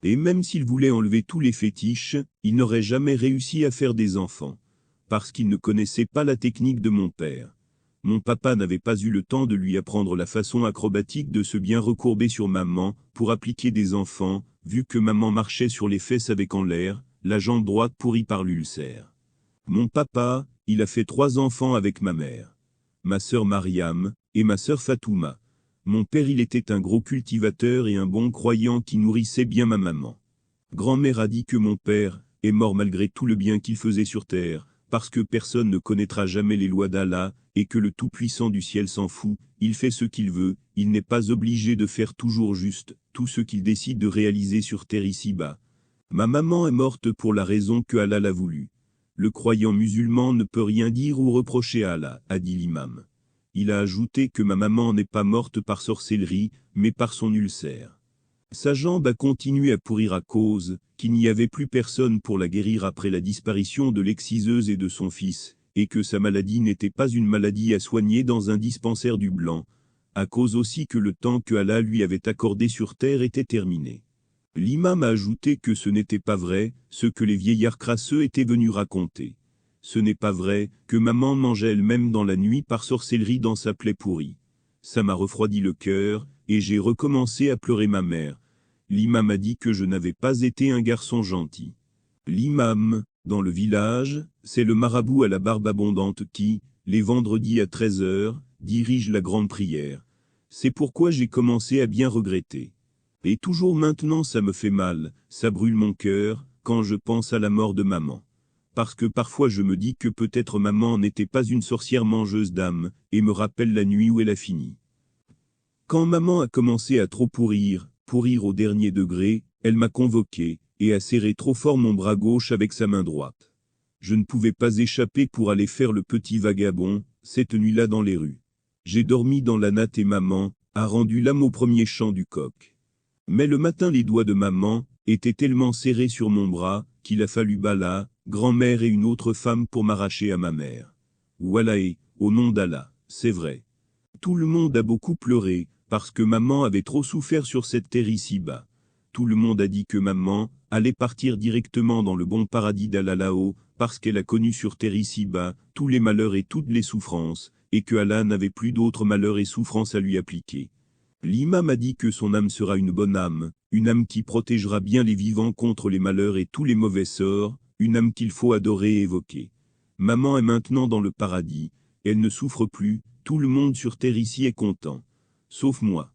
Et même s'il voulait enlever tous les fétiches, il n'aurait jamais réussi à faire des enfants. Parce qu'il ne connaissait pas la technique de mon père. Mon papa n'avait pas eu le temps de lui apprendre la façon acrobatique de se bien recourber sur maman, pour appliquer des enfants, vu que maman marchait sur les fesses avec en l'air, la jambe droite pourrie par l'ulcère. Mon papa, il a fait 3 enfants avec ma mère. Ma sœur Mariam, et ma sœur Fatouma. Mon père il était un gros cultivateur et un bon croyant qui nourrissait bien ma maman. Grand-mère a dit que mon père est mort malgré tout le bien qu'il faisait sur terre, parce que personne ne connaîtra jamais les lois d'Allah, et que le Tout-Puissant du ciel s'en fout, il fait ce qu'il veut, il n'est pas obligé de faire toujours juste, tout ce qu'il décide de réaliser sur terre ici-bas. Ma maman est morte pour la raison que Allah l'a voulu. Le croyant musulman ne peut rien dire ou reprocher à Allah, a dit l'imam. Il a ajouté que ma maman n'est pas morte par sorcellerie, mais par son ulcère. Sa jambe a continué à pourrir à cause qu'il n'y avait plus personne pour la guérir après la disparition de l'exciseuse et de son fils, et que sa maladie n'était pas une maladie à soigner dans un dispensaire du Blanc, à cause aussi que le temps que Allah lui avait accordé sur terre était terminé. L'imam a ajouté que ce n'était pas vrai, ce que les vieillards crasseux étaient venus raconter. Ce n'est pas vrai, que maman mangeait elle-même dans la nuit par sorcellerie dans sa plaie pourrie. Ça m'a refroidi le cœur, et j'ai recommencé à pleurer ma mère. L'imam a dit que je n'avais pas été un garçon gentil. L'imam, dans le village, c'est le marabout à la barbe abondante qui, les vendredis à 13 h, dirige la grande prière. C'est pourquoi j'ai commencé à bien regretter. Et toujours maintenant ça me fait mal, ça brûle mon cœur, quand je pense à la mort de maman. Parce que parfois je me dis que peut-être maman n'était pas une sorcière mangeuse d'âme, et me rappelle la nuit où elle a fini. Quand maman a commencé à trop pourrir au dernier degré, elle m'a convoqué, et a serré trop fort mon bras gauche avec sa main droite. Je ne pouvais pas échapper pour aller faire le petit vagabond, cette nuit-là dans les rues. J'ai dormi dans la natte et maman a rendu l'âme au premier chant du coq. Mais le matin les doigts de maman étaient tellement serrés sur mon bras, qu'il a fallu Bala, grand-mère et une autre femme pour m'arracher à ma mère. Voilà et, au nom d'Allah, c'est vrai. Tout le monde a beaucoup pleuré, parce que maman avait trop souffert sur cette terre ici-bas. Tout le monde a dit que maman allait partir directement dans le bon paradis d'Allah là-haut, parce qu'elle a connu sur terre ici-bas tous les malheurs et toutes les souffrances, et que Allah n'avait plus d'autres malheurs et souffrances à lui appliquer. L'imam a dit que son âme sera une bonne âme, une âme qui protégera bien les vivants contre les malheurs et tous les mauvais sorts, une âme qu'il faut adorer et évoquer. Maman est maintenant dans le paradis, elle ne souffre plus, tout le monde sur terre ici est content. Sauf moi.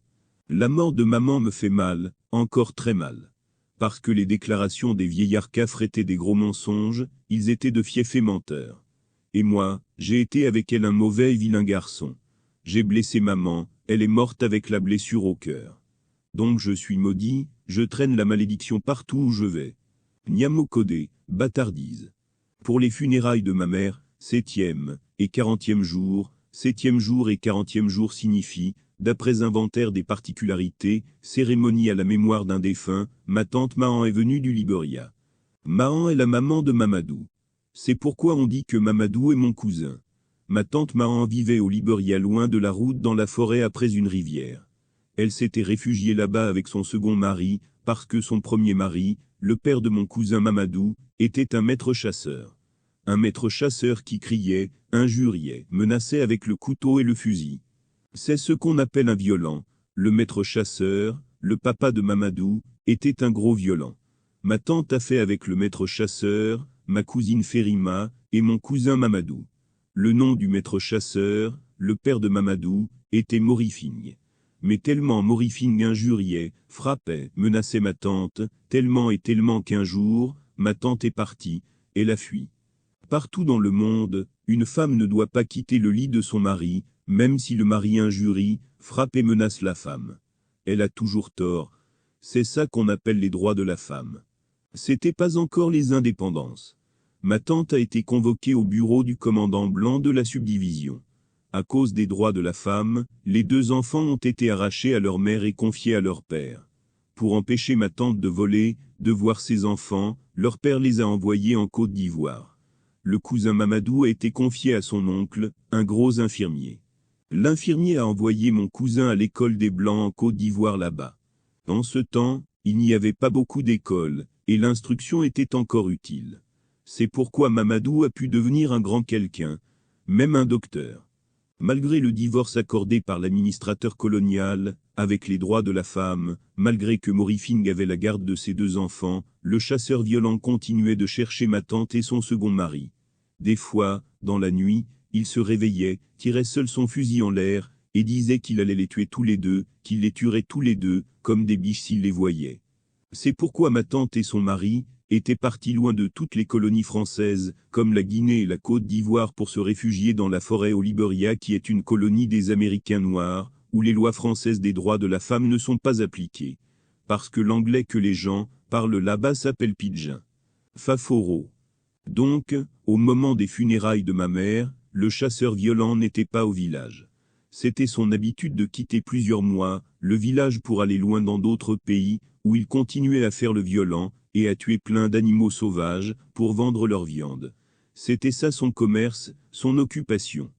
La mort de maman me fait mal, encore très mal. Parce que les déclarations des vieillards cafres étaient des gros mensonges, ils étaient de fiefs et menteurs. Et moi, j'ai été avec elle un mauvais et vilain garçon. J'ai blessé maman, elle est morte avec la blessure au cœur. Donc je suis maudit, je traîne la malédiction partout où je vais. Nyamokode, bâtardise. Pour les funérailles de ma mère, 7e et 40e jour, 7e jour et 40e jour signifie, d'après inventaire des particularités, cérémonie à la mémoire d'un défunt, ma tante Mahan est venue du Liberia. Mahan est la maman de Mamadou. C'est pourquoi on dit que Mamadou est mon cousin. Ma tante Mahan vivait au Liberia loin de la route dans la forêt après une rivière. Elle s'était réfugiée là-bas avec son second mari, parce que son premier mari, le père de mon cousin Mamadou, était un maître chasseur. Un maître chasseur qui criait, injuriait, menaçait avec le couteau et le fusil. C'est ce qu'on appelle un violent. Le maître chasseur, le papa de Mamadou, était un gros violent. Ma tante a fait avec le maître chasseur, ma cousine Ferima, et mon cousin Mamadou. Le nom du maître chasseur, le père de Mamadou, était Morifing. Mais tellement Morifing injuriait, frappait, menaçait ma tante, tellement et tellement qu'un jour, ma tante est partie, elle a fui. Partout dans le monde, une femme ne doit pas quitter le lit de son mari, même si le mari injurie, frappe et menace la femme. Elle a toujours tort. C'est ça qu'on appelle les droits de la femme. C'était pas encore les indépendances. Ma tante a été convoquée au bureau du commandant blanc de la subdivision. À cause des droits de la femme, les 2 enfants ont été arrachés à leur mère et confiés à leur père. Pour empêcher ma tante de voler, de voir ses enfants, leur père les a envoyés en Côte d'Ivoire. Le cousin Mamadou a été confié à son oncle, un gros infirmier. L'infirmier a envoyé mon cousin à l'école des Blancs en Côte d'Ivoire là-bas. En ce temps, il n'y avait pas beaucoup d'écoles, et l'instruction était encore utile. C'est pourquoi Mamadou a pu devenir un grand quelqu'un, même un docteur. Malgré le divorce accordé par l'administrateur colonial, avec les droits de la femme, malgré que Morifing avait la garde de ses 2 enfants, le chasseur violent continuait de chercher ma tante et son second mari. Des fois, dans la nuit, il se réveillait, tirait seul son fusil en l'air, et disait qu'il allait les tuer tous les 2, qu'il les tuerait tous les 2, comme des biches s'il les voyait. C'est pourquoi ma tante et son mari étaient partis loin de toutes les colonies françaises, comme la Guinée et la Côte d'Ivoire pour se réfugier dans la forêt au Liberia qui est une colonie des Américains noirs, où les lois françaises des droits de la femme ne sont pas appliquées. Parce que l'anglais que les gens parlent là-bas s'appelle pidgin. Faforo. Donc, au moment des funérailles de ma mère, le chasseur violent n'était pas au village. C'était son habitude de quitter plusieurs mois le village pour aller loin dans d'autres pays, où il continuait à faire le violent, et à tuer plein d'animaux sauvages, pour vendre leur viande. C'était ça son commerce, son occupation.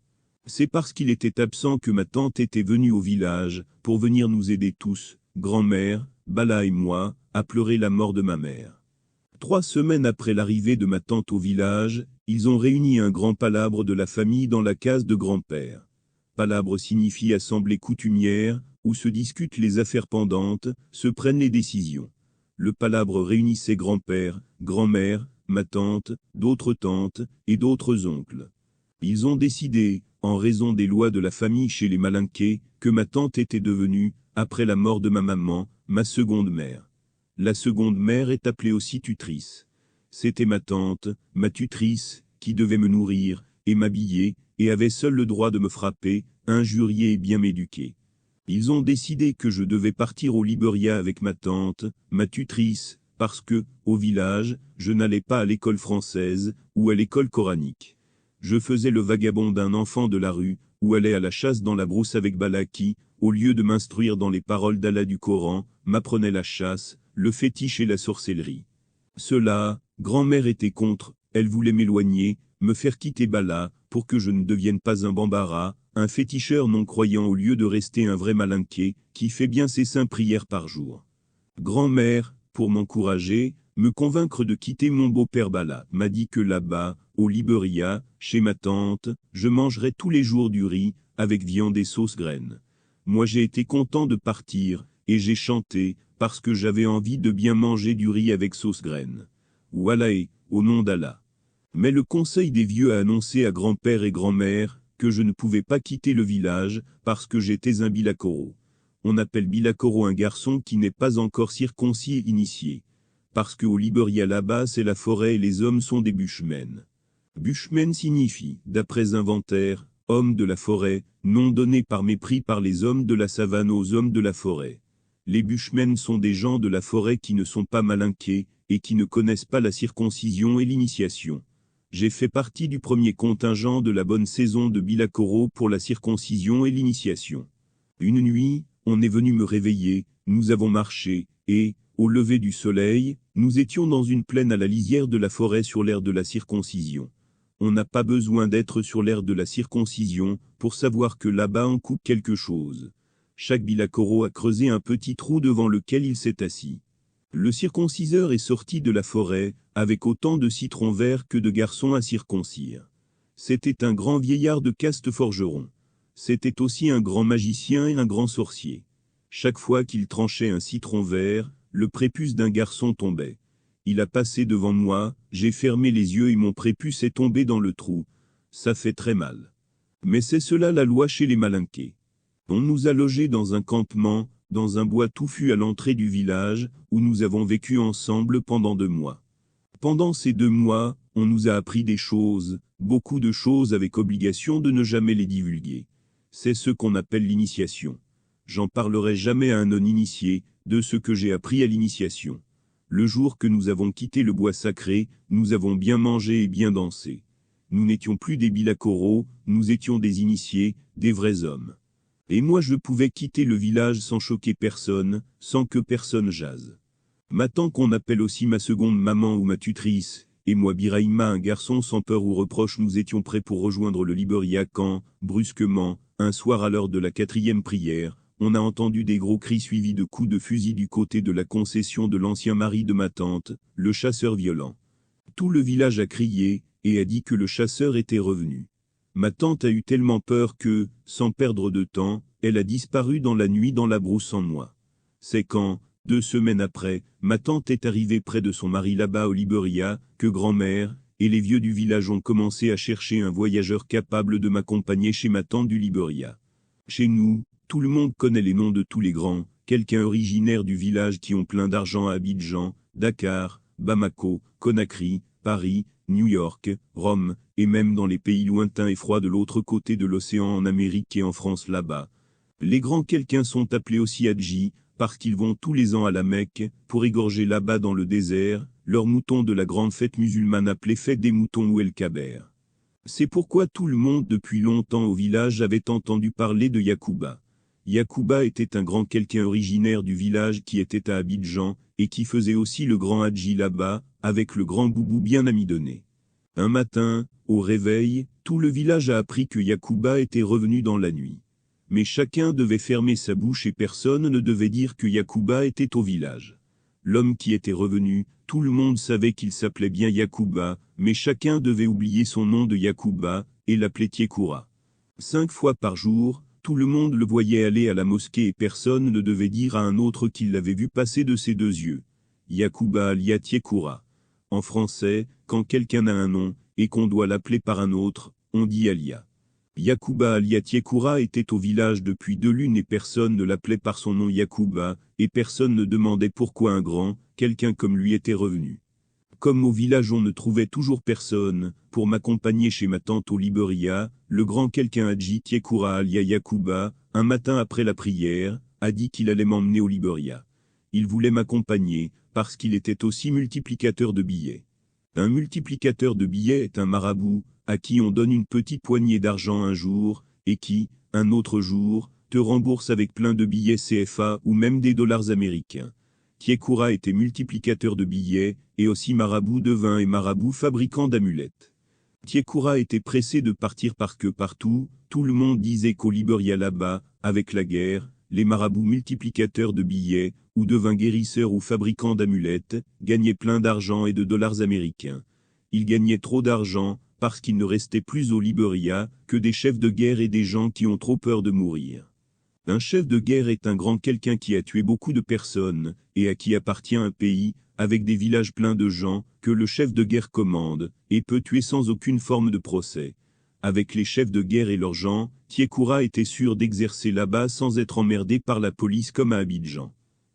C'est parce qu'il était absent que ma tante était venue au village, pour venir nous aider tous, grand-mère, Bala et moi, à pleurer la mort de ma mère. 3 semaines après l'arrivée de ma tante au village, ils ont réuni un grand palabre de la famille dans la case de grand-père. Palabre signifie assemblée coutumière, où se discutent les affaires pendantes, se prennent les décisions. Le palabre réunissait grand-père, grand-mère, ma tante, d'autres tantes, et d'autres oncles. Ils ont décidé, en raison des lois de la famille chez les Malinqués, que ma tante était devenue, après la mort de ma maman, ma seconde mère. La seconde mère est appelée aussi tutrice. C'était ma tante, ma tutrice, qui devait me nourrir, et m'habiller, et avait seul le droit de me frapper, injurier et bien m'éduquer. Ils ont décidé que je devais partir au Liberia avec ma tante, ma tutrice, parce que, au village, je n'allais pas à l'école française, ou à l'école coranique. Je faisais le vagabond d'un enfant de la rue, ou allais à la chasse dans la brousse avec Bala qui, au lieu de m'instruire dans les paroles d'Allah du Coran, m'apprenait la chasse, le fétiche et la sorcellerie. Cela, grand-mère était contre, elle voulait m'éloigner, me faire quitter Bala, pour que je ne devienne pas un bambara, un féticheur non-croyant au lieu de rester un vrai malinqué, qui fait bien ses 5 prières par jour. Grand-mère, pour m'encourager, me convaincre de quitter mon beau-père Bala, m'a dit que là-bas, au Liberia, chez ma tante, je mangerais tous les jours du riz, avec viande et sauce graine. Moi j'ai été content de partir, et j'ai chanté, parce que j'avais envie de bien manger du riz avec sauce graine. Voilà et, au nom d'Allah. Mais le conseil des vieux a annoncé à grand-père et grand-mère, que je ne pouvais pas quitter le village, parce que j'étais un bilakoro. On appelle Bilakoro un garçon qui n'est pas encore circoncis et initié. Parce qu'au Liberia là-bas c'est la forêt et les hommes sont des Bushmen. Bushmen signifie, d'après inventaire, homme de la forêt, nom donné par mépris par les hommes de la savane aux hommes de la forêt. Les Bushmen sont des gens de la forêt qui ne sont pas malinqués, et qui ne connaissent pas la circoncision et l'initiation. J'ai fait partie du premier contingent de la bonne saison de Bilakoro pour la circoncision et l'initiation. Une nuit, on est venu me réveiller, nous avons marché, et, au lever du soleil, nous étions dans une plaine à la lisière de la forêt sur l'aire de la circoncision. On n'a pas besoin d'être sur l'aire de la circoncision pour savoir que là-bas on coupe quelque chose. Chaque Bilakoro a creusé un petit trou devant lequel il s'est assis. Le circonciseur est sorti de la forêt, avec autant de citrons verts que de garçons à circoncire. C'était un grand vieillard de caste forgeron. C'était aussi un grand magicien et un grand sorcier. Chaque fois qu'il tranchait un citron vert, le prépuce d'un garçon tombait. Il a passé devant moi, j'ai fermé les yeux et mon prépuce est tombé dans le trou. Ça fait très mal. Mais c'est cela la loi chez les malinqués. On nous a logés dans un campement, dans un bois touffu à l'entrée du village, où nous avons vécu ensemble pendant 2 mois. Pendant ces 2 mois, on nous a appris des choses, beaucoup de choses avec obligation de ne jamais les divulguer. C'est ce qu'on appelle l'initiation. J'en parlerai jamais à un non-initié, de ce que j'ai appris à l'initiation. Le jour que nous avons quitté le bois sacré, nous avons bien mangé et bien dansé. Nous n'étions plus des Bilakoro, nous étions des initiés, des vrais hommes. Et moi je pouvais quitter le village sans choquer personne, sans que personne jase. Ma tante qu'on appelle aussi ma seconde maman ou ma tutrice, et moi Biraïma un garçon sans peur ou reproche nous étions prêts pour rejoindre le Liberia quand, brusquement, un soir à l'heure de la 4e prière, on a entendu des gros cris suivis de coups de fusil du côté de la concession de l'ancien mari de ma tante, le chasseur violent. Tout le village a crié, et a dit que le chasseur était revenu. Ma tante a eu tellement peur que, sans perdre de temps, elle a disparu dans la nuit dans la brousse sans moi. C'est quand, 2 semaines après, ma tante est arrivée près de son mari là-bas au Liberia, que grand-mère, et les vieux du village ont commencé à chercher un voyageur capable de m'accompagner chez ma tante du Liberia. Chez nous, tout le monde connaît les noms de tous les grands, quelqu'un originaire du village qui ont plein d'argent à Abidjan, Dakar, Bamako, Conakry, Paris, New York, Rome, et même dans les pays lointains et froids de l'autre côté de l'océan en Amérique et en France là-bas. Les grands quelqu'un sont appelés aussi Hadji, parce qu'ils vont tous les ans à la Mecque, pour égorger là-bas dans le désert, leurs moutons de la grande fête musulmane appelée fête des moutons ou El Kaber. C'est pourquoi tout le monde depuis longtemps au village avait entendu parler de Yacouba. Yacouba était un grand quelqu'un originaire du village qui était à Abidjan, et qui faisait aussi le grand Hadji là-bas, avec le grand boubou bien amidonné. Un matin, au réveil, tout le village a appris que Yacouba était revenu dans la nuit. Mais chacun devait fermer sa bouche et personne ne devait dire que Yacouba était au village. L'homme qui était revenu, tout le monde savait qu'il s'appelait bien Yacouba, mais chacun devait oublier son nom de Yacouba, et l'appeler Tiekoura. 5 fois par jour, tout le monde le voyait aller à la mosquée et personne ne devait dire à un autre qu'il l'avait vu passer de ses 2 yeux. Yacouba alia Tiekoura. En français, quand quelqu'un a un nom, et qu'on doit l'appeler par un autre, on dit alia. Yacouba alia Tiekoura était au village depuis 2 lunes et personne ne l'appelait par son nom Yacouba, et personne ne demandait pourquoi un grand, quelqu'un comme lui était revenu. Comme au village on ne trouvait toujours personne, pour m'accompagner chez ma tante au Liberia, le grand quelqu'un Hadji Tiekoura alia Yacouba, un matin après la prière, a dit qu'il allait m'emmener au Liberia. Il voulait m'accompagner, parce qu'il était aussi multiplicateur de billets. Un multiplicateur de billets est un marabout, à qui on donne une petite poignée d'argent un jour, et qui, un autre jour, te rembourse avec plein de billets CFA ou même des dollars américains. Tiekoura était multiplicateur de billets, et aussi marabout de vin et marabout fabricant d'amulettes. Tiekoura était pressé de partir parce que partout, tout le monde disait qu'au Liberia là-bas, avec la guerre, les marabouts multiplicateurs de billets, ou de vin guérisseurs ou fabricants d'amulettes, gagnaient plein d'argent et de dollars américains. Ils gagnaient trop d'argent, parce qu'il ne restait plus au Liberia que des chefs de guerre et des gens qui ont trop peur de mourir. Un chef de guerre est un grand quelqu'un qui a tué beaucoup de personnes, et à qui appartient un pays, avec des villages pleins de gens, que le chef de guerre commande, et peut tuer sans aucune forme de procès. Avec les chefs de guerre et leurs gens, Tiekura était sûr d'exercer là-bas sans être emmerdé par la police comme à Abidjan.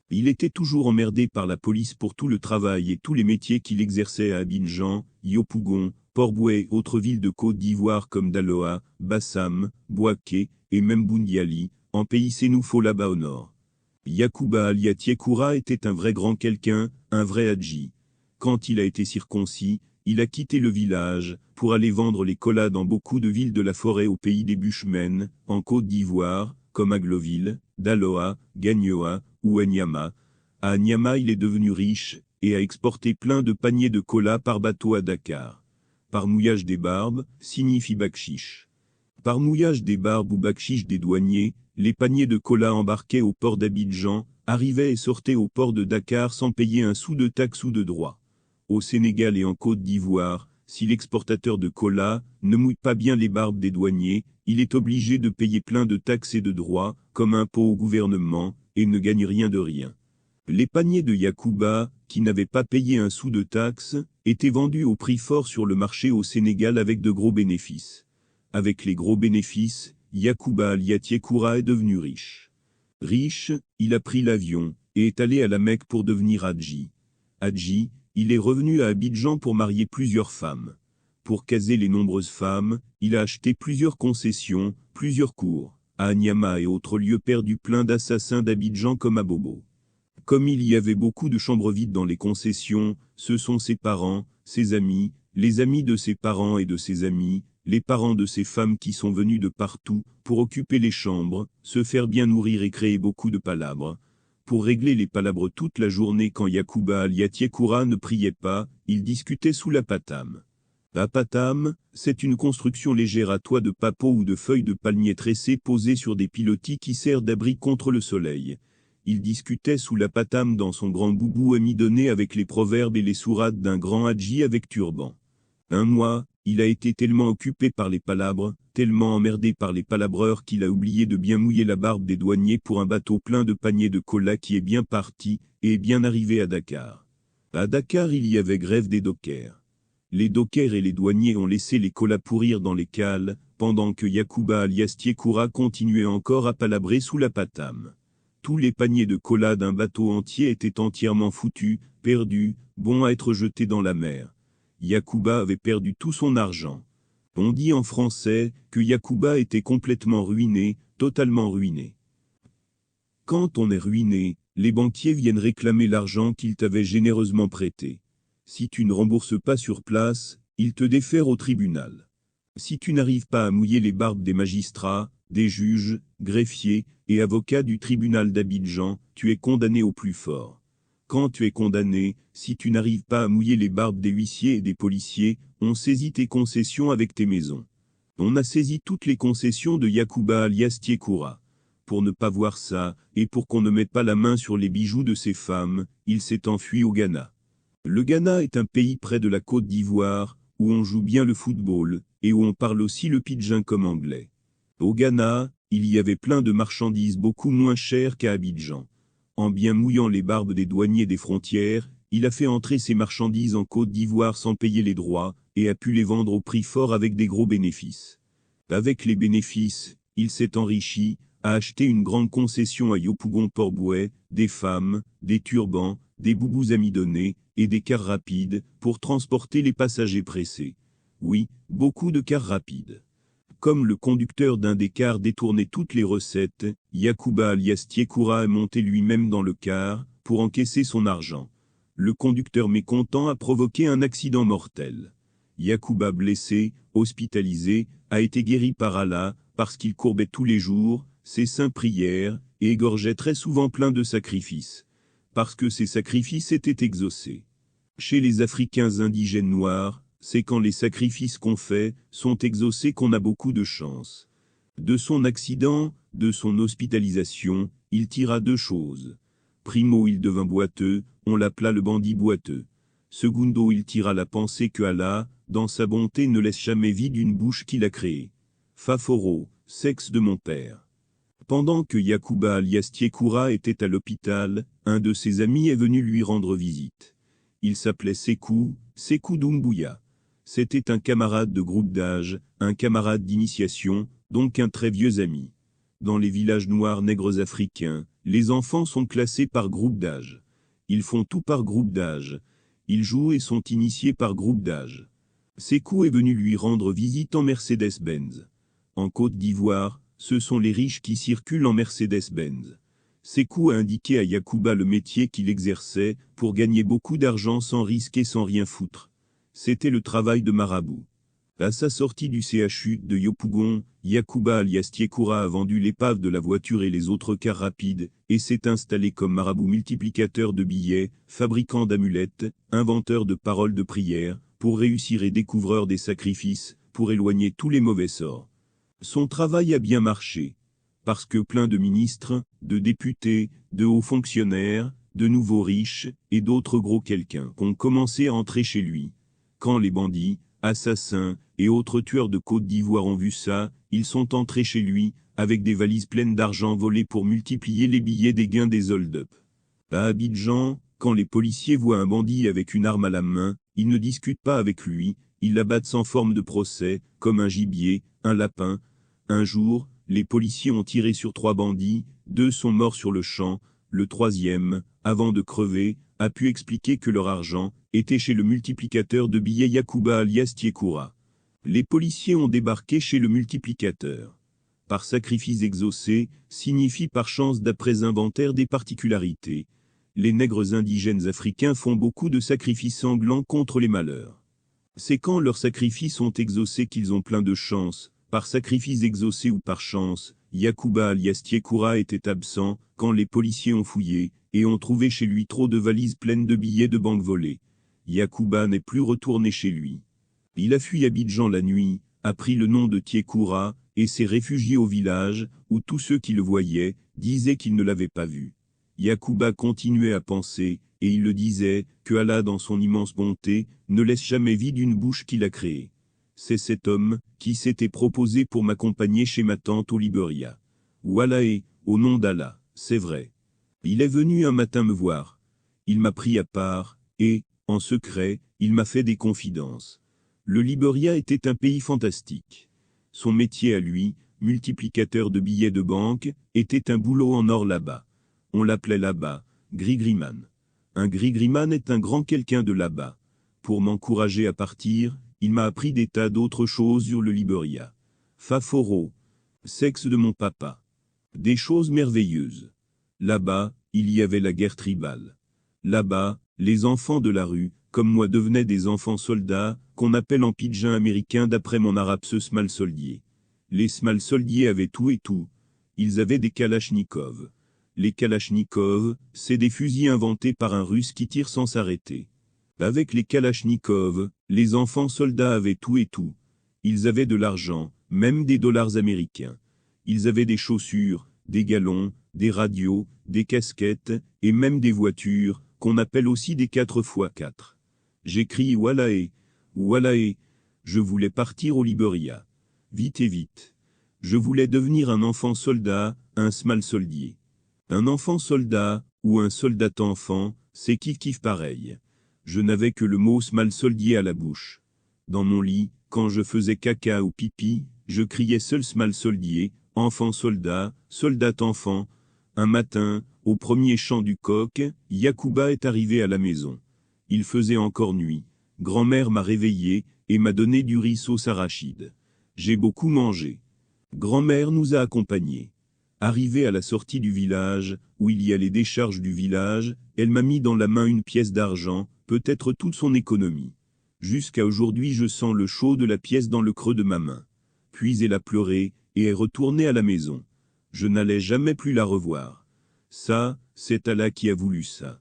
Il était toujours emmerdé par la police pour tout le travail et tous les métiers qu'il exerçait à Abidjan, Yopougon, Port-Bouët, autres villes de Côte d'Ivoire comme Daloa, Bassam, Bouaké et même Boundiali, en pays Sénoufo là-bas au nord. Yacouba Alia Tiekura était un vrai grand quelqu'un, un vrai hadji. Quand il a été circoncis, il a quitté le village pour aller vendre les colas dans beaucoup de villes de la forêt au pays des Bushmen, en Côte d'Ivoire, comme Agloville, Daloa, Gagnoa ou Anyama. À Anyama, il est devenu riche et a exporté plein de paniers de colas par bateau à Dakar. Par mouillage des barbes signifie bakchiche. Par mouillage des barbes ou bakchiche des douaniers, les paniers de colas embarqués au port d'Abidjan arrivaient et sortaient au port de Dakar sans payer un sou de taxe ou de droit. Au Sénégal et en Côte d'Ivoire, si l'exportateur de colas ne mouille pas bien les barbes des douaniers, il est obligé de payer plein de taxes et de droits, comme impôts au gouvernement, et ne gagne rien de rien. Les paniers de Yacouba, qui n'avaient pas payé un sou de taxes, étaient vendus au prix fort sur le marché au Sénégal avec de gros bénéfices. Avec les gros bénéfices, Yacouba Alia Tiekura est devenu riche. Riche, il a pris l'avion, et est allé à la Mecque pour devenir hadji. Hadji, il est revenu à Abidjan pour marier plusieurs femmes. Pour caser les nombreuses femmes, il a acheté plusieurs concessions, plusieurs cours, à Anyama et autres lieux perdus pleins d'assassins d'Abidjan comme à Bobo. Comme il y avait beaucoup de chambres vides dans les concessions, ce sont ses parents, ses amis, les amis de ses parents et de ses amis, les parents de ces femmes qui sont venus de partout, pour occuper les chambres, se faire bien nourrir et créer beaucoup de palabres. Pour régler les palabres toute la journée quand Yacouba Alia Tiekura ne priait pas, il discutait sous la patame. La patame, c'est une construction légère à toit de papeau ou de feuilles de palmier tressées posées sur des pilotis qui servent d'abri contre le soleil. Il discutait sous la patame dans son grand boubou amidonné avec les proverbes et les sourates d'un grand hadji avec turban. Un mois, il a été tellement occupé par les palabres, tellement emmerdé par les palabreurs qu'il a oublié de bien mouiller la barbe des douaniers pour un bateau plein de paniers de colas qui est bien parti, et est bien arrivé à Dakar. À Dakar, il y avait grève des dockers. Les dockers et les douaniers ont laissé les colas pourrir dans les cales, pendant que Yacouba alias Tiekura continuait encore à palabrer sous la patame. Tous les paniers de colas d'un bateau entier étaient entièrement foutus, perdus, bons à être jetés dans la mer. Yacouba avait perdu tout son argent. On dit en français que Yacouba était complètement ruiné, totalement ruiné. Quand on est ruiné, les banquiers viennent réclamer l'argent qu'ils t'avaient généreusement prêté. Si tu ne rembourses pas sur place, ils te défèrent au tribunal. Si tu n'arrives pas à mouiller les barbes des magistrats, des juges, greffiers et avocats du tribunal d'Abidjan, tu es condamné au plus fort. Quand tu es condamné, si tu n'arrives pas à mouiller les barbes des huissiers et des policiers, on saisit tes concessions avec tes maisons. On a saisi toutes les concessions de Yacouba alias Tiekura. Pour ne pas voir ça, et pour qu'on ne mette pas la main sur les bijoux de ces femmes, il s'est enfui au Ghana. Le Ghana est un pays près de la Côte d'Ivoire, où on joue bien le football, et où on parle aussi le pidgin comme anglais. Au Ghana, il y avait plein de marchandises beaucoup moins chères qu'à Abidjan. En bien mouillant les barbes des douaniers des frontières, il a fait entrer ses marchandises en Côte d'Ivoire sans payer les droits, et a pu les vendre au prix fort avec des gros bénéfices. Avec les bénéfices, il s'est enrichi, a acheté une grande concession à Yopougon-Port-Bouët, des femmes, des turbans, des boubous amidonnés, et des cars rapides, pour transporter les passagers pressés. Oui, beaucoup de cars rapides. Comme le conducteur d'un des cars détournait toutes les recettes, Yacouba alias Tiekura est monté lui-même dans le car, pour encaisser son argent. Le conducteur mécontent a provoqué un accident mortel. Yacouba blessé, hospitalisé, a été guéri par Allah, parce qu'il courbait tous les jours, ses saintes prières, et égorgeait très souvent plein de sacrifices. Parce que ces sacrifices étaient exaucés. Chez les Africains indigènes noirs, c'est quand les sacrifices qu'on fait sont exaucés qu'on a beaucoup de chance. De son accident, de son hospitalisation, il tira deux choses. Primo, il devint boiteux, on l'appela le bandit boiteux. Segundo, il tira la pensée que Allah, dans sa bonté, ne laisse jamais vide une bouche qu'il a créée. Faforo, sexe de mon père. Pendant que Yacouba alias Tiekura était à l'hôpital, un de ses amis est venu lui rendre visite. Il s'appelait Sékou Doumbouya. C'était un camarade de groupe d'âge, un camarade d'initiation, donc un très vieux ami. Dans les villages noirs nègres africains, les enfants sont classés par groupe d'âge. Ils font tout par groupe d'âge. Ils jouent et sont initiés par groupe d'âge. Sékou est venu lui rendre visite en Mercedes-Benz. En Côte d'Ivoire, ce sont les riches qui circulent en Mercedes-Benz. Sékou a indiqué à Yacouba le métier qu'il exerçait pour gagner beaucoup d'argent sans risquer sans rien foutre. C'était le travail de marabout. À sa sortie du CHU de Yopougon, Yacouba alias Tiékoura a vendu l'épave de la voiture et les autres cars rapides, et s'est installé comme marabout multiplicateur de billets, fabricant d'amulettes, inventeur de paroles de prière, pour réussir et découvreur des sacrifices, pour éloigner tous les mauvais sorts. Son travail a bien marché, parce que plein de ministres, de députés, de hauts fonctionnaires, de nouveaux riches, et d'autres gros quelqu'un ont commencé à entrer chez lui. Quand les bandits, assassins et autres tueurs de Côte d'Ivoire ont vu ça, ils sont entrés chez lui, avec des valises pleines d'argent volé pour multiplier les billets des gains des hold-up. À Abidjan, quand les policiers voient un bandit avec une arme à la main, ils ne discutent pas avec lui, ils l'abattent sans forme de procès, comme un gibier, un lapin. Un jour, les policiers ont tiré sur 3 bandits, 2 sont morts sur le champ, le 3e, avant de crever, a pu expliquer que leur argent était chez le multiplicateur de billets Yacouba alias Tiékoura. Les policiers ont débarqué chez le multiplicateur. Par sacrifice exaucé, signifie par chance d'après inventaire des particularités. Les nègres indigènes africains font beaucoup de sacrifices sanglants contre les malheurs. C'est quand leurs sacrifices sont exaucés qu'ils ont plein de chance. Par sacrifice exaucé ou par chance, Yacouba alias Tiékoura était absent quand les policiers ont fouillé et ont trouvé chez lui trop de valises pleines de billets de banque volés. Yacouba n'est plus retourné chez lui. Il a fui Abidjan la nuit, a pris le nom de Tiékoura et s'est réfugié au village où tous ceux qui le voyaient disaient qu'ils ne l'avaient pas vu. Yacouba continuait à penser, et il le disait, que Allah dans son immense bonté ne laisse jamais vide une bouche qu'il a créée. C'est cet homme qui s'était proposé pour m'accompagner chez ma tante au Liberia. Voilà et, au nom d'Allah, c'est vrai. Il est venu un matin me voir. Il m'a pris à part, et, en secret, il m'a fait des confidences. Le Liberia était un pays fantastique. Son métier à lui, multiplicateur de billets de banque, était un boulot en or là-bas. On l'appelait là-bas, Grigriman. Un Grigriman est un grand quelqu'un de là-bas. Pour m'encourager à partir, il m'a appris des tas d'autres choses sur le Liberia. Faforo. Sexe de mon papa. Des choses merveilleuses. Là-bas, il y avait la guerre tribale. Là-bas, les enfants de la rue, comme moi, devenaient des enfants soldats, qu'on appelle en pidgin américain d'après mon arabe ce small soldier. Les small soldiers avaient tout et tout. Ils avaient des kalachnikovs. Les kalachnikovs, c'est des fusils inventés par un russe qui tire sans s'arrêter. Avec les kalachnikovs, les enfants soldats avaient tout et tout. Ils avaient de l'argent, même des dollars américains. Ils avaient des chaussures, des galons, des radios, des casquettes, et même des voitures, qu'on appelle aussi des 4x4. J'écris voilà et, je voulais partir au Liberia. Vite et vite. Je voulais devenir un enfant soldat, un small soldier. Un enfant soldat, ou un soldat enfant, c'est kiff pareil. Je n'avais que le mot small soldier à la bouche. Dans mon lit, quand je faisais caca ou pipi, je criais seul small soldier, enfant soldat, soldat enfant. Un matin, au premier chant du coq, Yacouba est arrivé à la maison. Il faisait encore nuit. Grand-mère m'a réveillé et m'a donné du riz sauce arachide. J'ai beaucoup mangé. Grand-mère nous a accompagnés. Arrivée à la sortie du village, où il y a les décharges du village, elle m'a mis dans la main une pièce d'argent, peut-être toute son économie. Jusqu'à aujourd'hui je sens le chaud de la pièce dans le creux de ma main. Puis elle a pleuré, et est retournée à la maison. Je n'allais jamais plus la revoir. Ça, c'est Allah qui a voulu ça.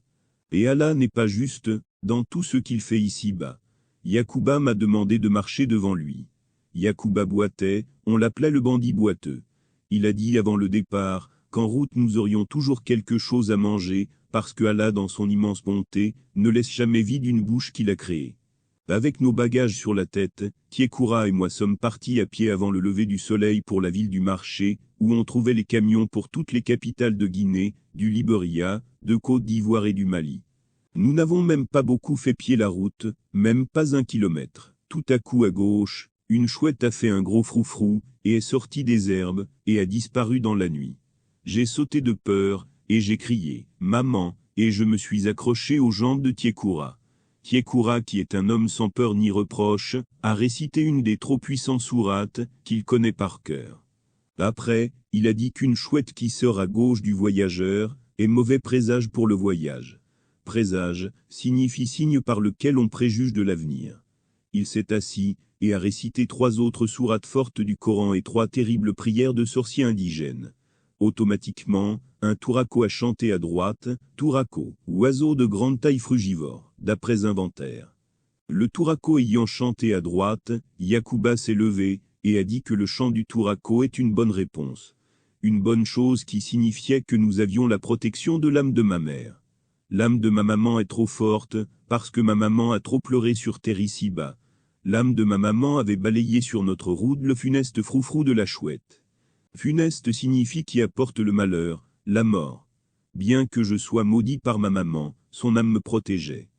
Et Allah n'est pas juste, dans tout ce qu'il fait ici-bas. Yacouba m'a demandé de marcher devant lui. Yacouba boitait, on l'appelait le bandit boiteux. Il a dit avant le départ, qu'en route nous aurions toujours quelque chose à manger, parce que Allah dans son immense bonté, ne laisse jamais vide une bouche qu'il a créée. Avec nos bagages sur la tête, Tiékoura et moi sommes partis à pied avant le lever du soleil pour la ville du marché, où on trouvait les camions pour toutes les capitales de Guinée, du Liberia, de Côte d'Ivoire et du Mali. Nous n'avons même pas beaucoup fait pied la route, même pas 1 kilomètre. Tout à coup à gauche, une chouette a fait un gros froufrou, et est sortie des herbes, et a disparu dans la nuit. J'ai sauté de peur, et j'ai crié « Maman !» et je me suis accroché aux jambes de Tiekura. Tiekura, qui est un homme sans peur ni reproche, a récité une des trop puissantes sourates qu'il connaît par cœur. Après, il a dit qu'une chouette qui sort à gauche du voyageur est mauvais présage pour le voyage. Présage signifie signe par lequel on préjuge de l'avenir. Il s'est assis et a récité 3 autres sourates fortes du Coran et 3 terribles prières de sorciers indigènes. Automatiquement, un touraco a chanté à droite, touraco, oiseau de grande taille frugivore, d'après inventaire. Le touraco ayant chanté à droite, Yakuba s'est levé et a dit que le chant du touraco est une bonne réponse. Une bonne chose qui signifiait que nous avions la protection de l'âme de ma mère. L'âme de ma maman est trop forte, parce que ma maman a trop pleuré sur terre ici-bas. L'âme de ma maman avait balayé sur notre route le funeste froufrou de la chouette. Funeste signifie qui apporte le malheur, la mort. Bien que je sois maudit par ma maman, son âme me protégeait.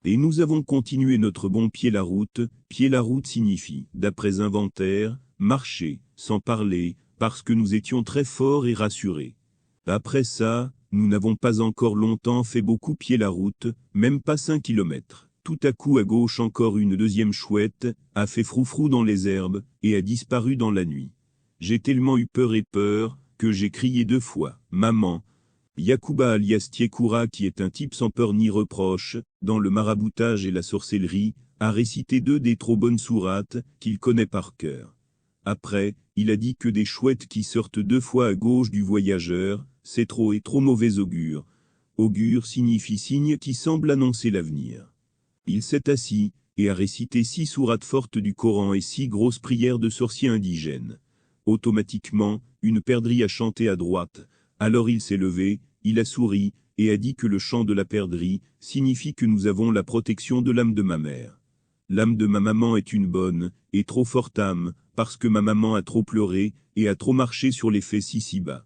Et nous avons continué notre bon pied la route signifie, d'après inventaire, marcher, sans parler, parce que nous étions très forts et rassurés. Après ça, nous n'avons pas encore longtemps fait beaucoup pied la route, même pas 5 kilomètres. Tout à coup à gauche encore une deuxième chouette, a fait froufrou dans les herbes, et a disparu dans la nuit. J'ai tellement eu peur, que j'ai crié 2 fois, « Maman !» Yakuba alias Tiekura, qui est un type sans peur ni reproche, dans le maraboutage et la sorcellerie, a récité 2 des trop bonnes sourates, qu'il connaît par cœur. Après, il a dit que des chouettes qui sortent 2 fois à gauche du voyageur, c'est trop et trop mauvais augure. Augure signifie signe qui semble annoncer l'avenir. Il s'est assis, et a récité 6 sourates fortes du Coran et 6 grosses prières de sorciers indigènes. Automatiquement, une perdrix a chanté à droite. Alors il s'est levé, il a souri, et a dit que le chant de la perdrix signifie que nous avons la protection de l'âme de ma mère. L'âme de ma maman est une bonne, et trop forte âme, parce que ma maman a trop pleuré, et a trop marché sur les fesses ici-bas.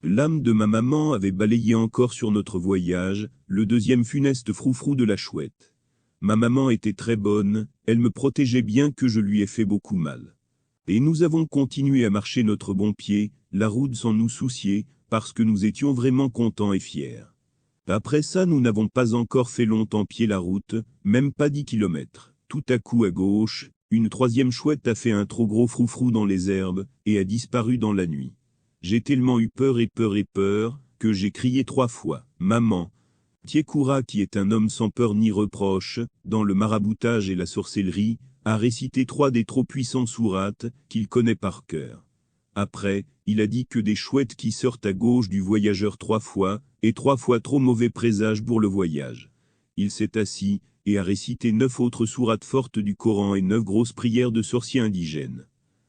L'âme de ma maman avait balayé encore sur notre voyage, le deuxième funeste froufrou de la chouette. Ma maman était très bonne, elle me protégeait bien que je lui ai fait beaucoup mal. Et nous avons continué à marcher notre bon pied, la route sans nous soucier, parce que nous étions vraiment contents et fiers. Après ça nous n'avons pas encore fait longtemps pied la route, même pas 10 kilomètres. Tout à coup à gauche, une troisième chouette a fait un trop gros froufrou dans les herbes, et a disparu dans la nuit. J'ai tellement eu peur, que j'ai crié 3 fois, « Maman !» Tiekura, qui est un homme sans peur ni reproche, dans le maraboutage et la sorcellerie, a récité 3 des trop puissantes sourates, qu'il connaît par cœur. Après, il a dit que des chouettes qui sortent à gauche du voyageur 3 fois, et 3 fois trop mauvais présage pour le voyage. Il s'est assis, et a récité 9 autres sourates fortes du Coran et 9 grosses prières de sorciers indigènes.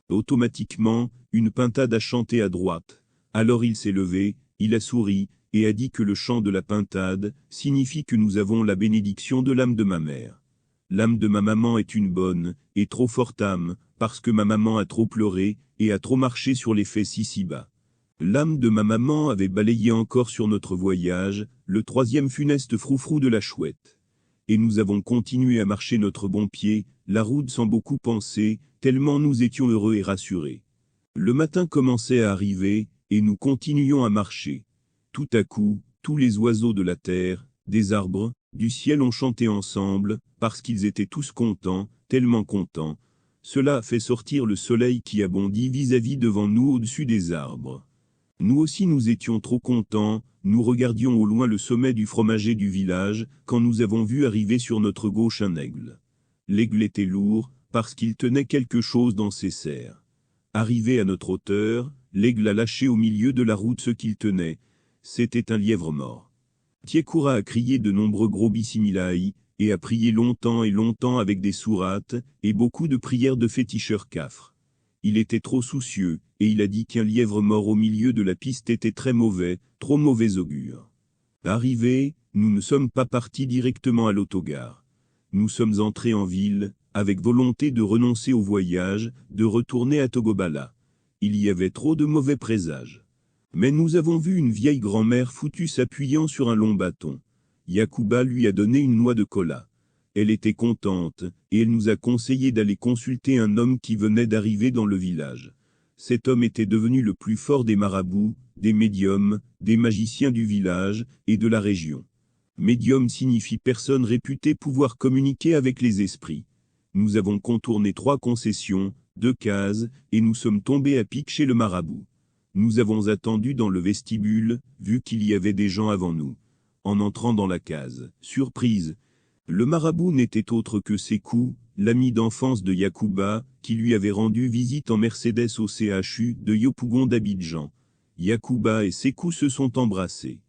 Automatiquement, une pintade a chanté à droite. Alors il s'est levé, il a souri, et a dit que le chant de la pintade signifie que nous avons la bénédiction de l'âme de ma mère. L'âme de ma maman est une bonne, et trop forte âme, parce que ma maman a trop pleuré, et a trop marché sur les fesses ici-bas. L'âme de ma maman avait balayé encore sur notre voyage, le 3e funeste froufrou de la chouette. Et nous avons continué à marcher notre bon pied, la route sans beaucoup penser, tellement nous étions heureux et rassurés. Le matin commençait à arriver, et nous continuions à marcher. Tout à coup, tous les oiseaux de la terre, des arbres, du ciel ont chanté ensemble, parce qu'ils étaient tous contents, tellement contents. Cela a fait sortir le soleil qui a bondi vis-à-vis devant nous au-dessus des arbres. Nous aussi nous étions trop contents, nous regardions au loin le sommet du fromager du village, quand nous avons vu arriver sur notre gauche un aigle. L'aigle était lourd, parce qu'il tenait quelque chose dans ses serres. Arrivé à notre hauteur, l'aigle a lâché au milieu de la route ce qu'il tenait. C'était un lièvre mort. Tiekura a crié de nombreux gros bismillahi, et a prié longtemps et longtemps avec des sourates, et beaucoup de prières de féticheurs cafres. Il était trop soucieux, et il a dit qu'un lièvre mort au milieu de la piste était très mauvais, trop mauvais augure. Arrivés, nous ne sommes pas partis directement à l'autogare. Nous sommes entrés en ville, avec volonté de renoncer au voyage, de retourner à Togobala. Il y avait trop de mauvais présages. Mais nous avons vu une vieille grand-mère foutue s'appuyant sur un long bâton. Yakuba lui a donné une noix de cola. Elle était contente, et elle nous a conseillé d'aller consulter un homme qui venait d'arriver dans le village. Cet homme était devenu le plus fort des marabouts, des médiums, des magiciens du village, et de la région. Médium signifie personne réputée pouvoir communiquer avec les esprits. Nous avons contourné 3 concessions, 2 cases, et nous sommes tombés à pic chez le marabout. Nous avons attendu dans le vestibule, vu qu'il y avait des gens avant nous. En entrant dans la case, surprise, le marabout n'était autre que Sékou, l'ami d'enfance de Yacouba, qui lui avait rendu visite en Mercedes au CHU de Yopougon d'Abidjan. Yacouba et Sékou se sont embrassés.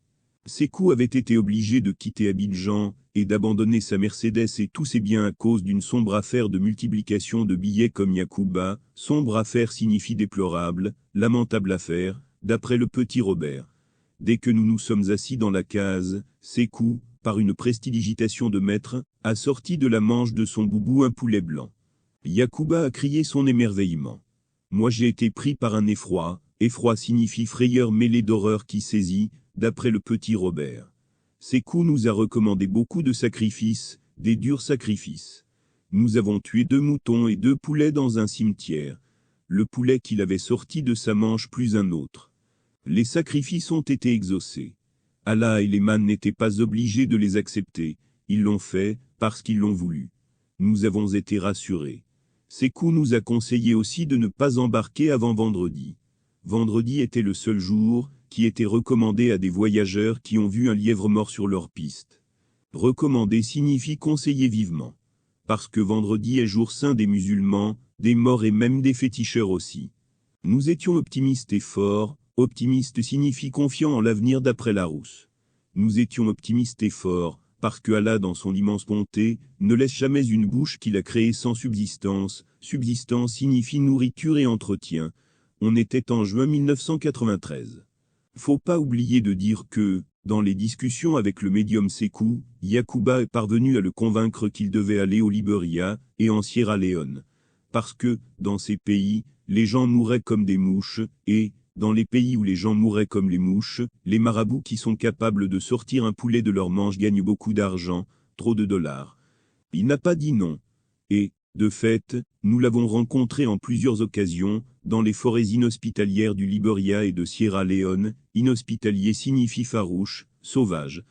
Sékou avait été obligé de quitter Abidjan et d'abandonner sa Mercedes et tous ses biens à cause d'une sombre affaire de multiplication de billets comme Yacouba. Sombre affaire signifie déplorable, lamentable affaire, d'après le petit Robert. Dès que nous nous sommes assis dans la case, Sékou, par une prestidigitation de maître, a sorti de la manche de son boubou un poulet blanc. Yacouba a crié son émerveillement. Moi j'ai été pris par un effroi. Effroi signifie frayeur mêlée d'horreur qui saisit, d'après le petit Robert. Sékou nous a recommandé beaucoup de sacrifices, des durs sacrifices. Nous avons tué 2 moutons et 2 poulets dans un cimetière. Le poulet qu'il avait sorti de sa manche plus un autre. Les sacrifices ont été exaucés. Allah et les mânes n'étaient pas obligés de les accepter, ils l'ont fait, parce qu'ils l'ont voulu. Nous avons été rassurés. Sékou nous a conseillé aussi de ne pas embarquer avant vendredi. Vendredi était le seul jour qui était recommandé à des voyageurs qui ont vu un lièvre mort sur leur piste. Recommander signifie conseiller vivement. Parce que vendredi est jour saint des musulmans, des morts et même des féticheurs aussi. Nous étions optimistes et forts. Optimiste signifie confiant en l'avenir d'après Larousse. Nous étions optimistes et forts, parce que Allah dans son immense bonté, ne laisse jamais une bouche qu'il a créée sans subsistance. Subsistance signifie nourriture et entretien. On était en juin 1993. Faut pas oublier de dire que, dans les discussions avec le médium Sékou, Yacouba est parvenu à le convaincre qu'il devait aller au Liberia et en Sierra Leone. Parce que, dans ces pays, les gens mouraient comme des mouches, et, dans les pays où les gens mouraient comme les mouches, les marabouts qui sont capables de sortir un poulet de leur manche gagnent beaucoup d'argent, trop de dollars. Il n'a pas dit non. Et, de fait, nous l'avons rencontré en plusieurs occasions, dans les forêts inhospitalières du Liberia et de Sierra Leone. Inhospitalier signifie farouche, sauvage.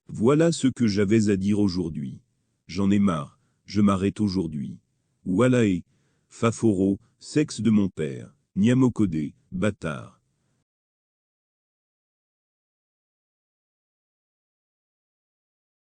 Voilà ce que j'avais à dire aujourd'hui. J'en ai marre, je m'arrête aujourd'hui. Voilà et Faforo, sexe de mon père, Niamokode, bâtard.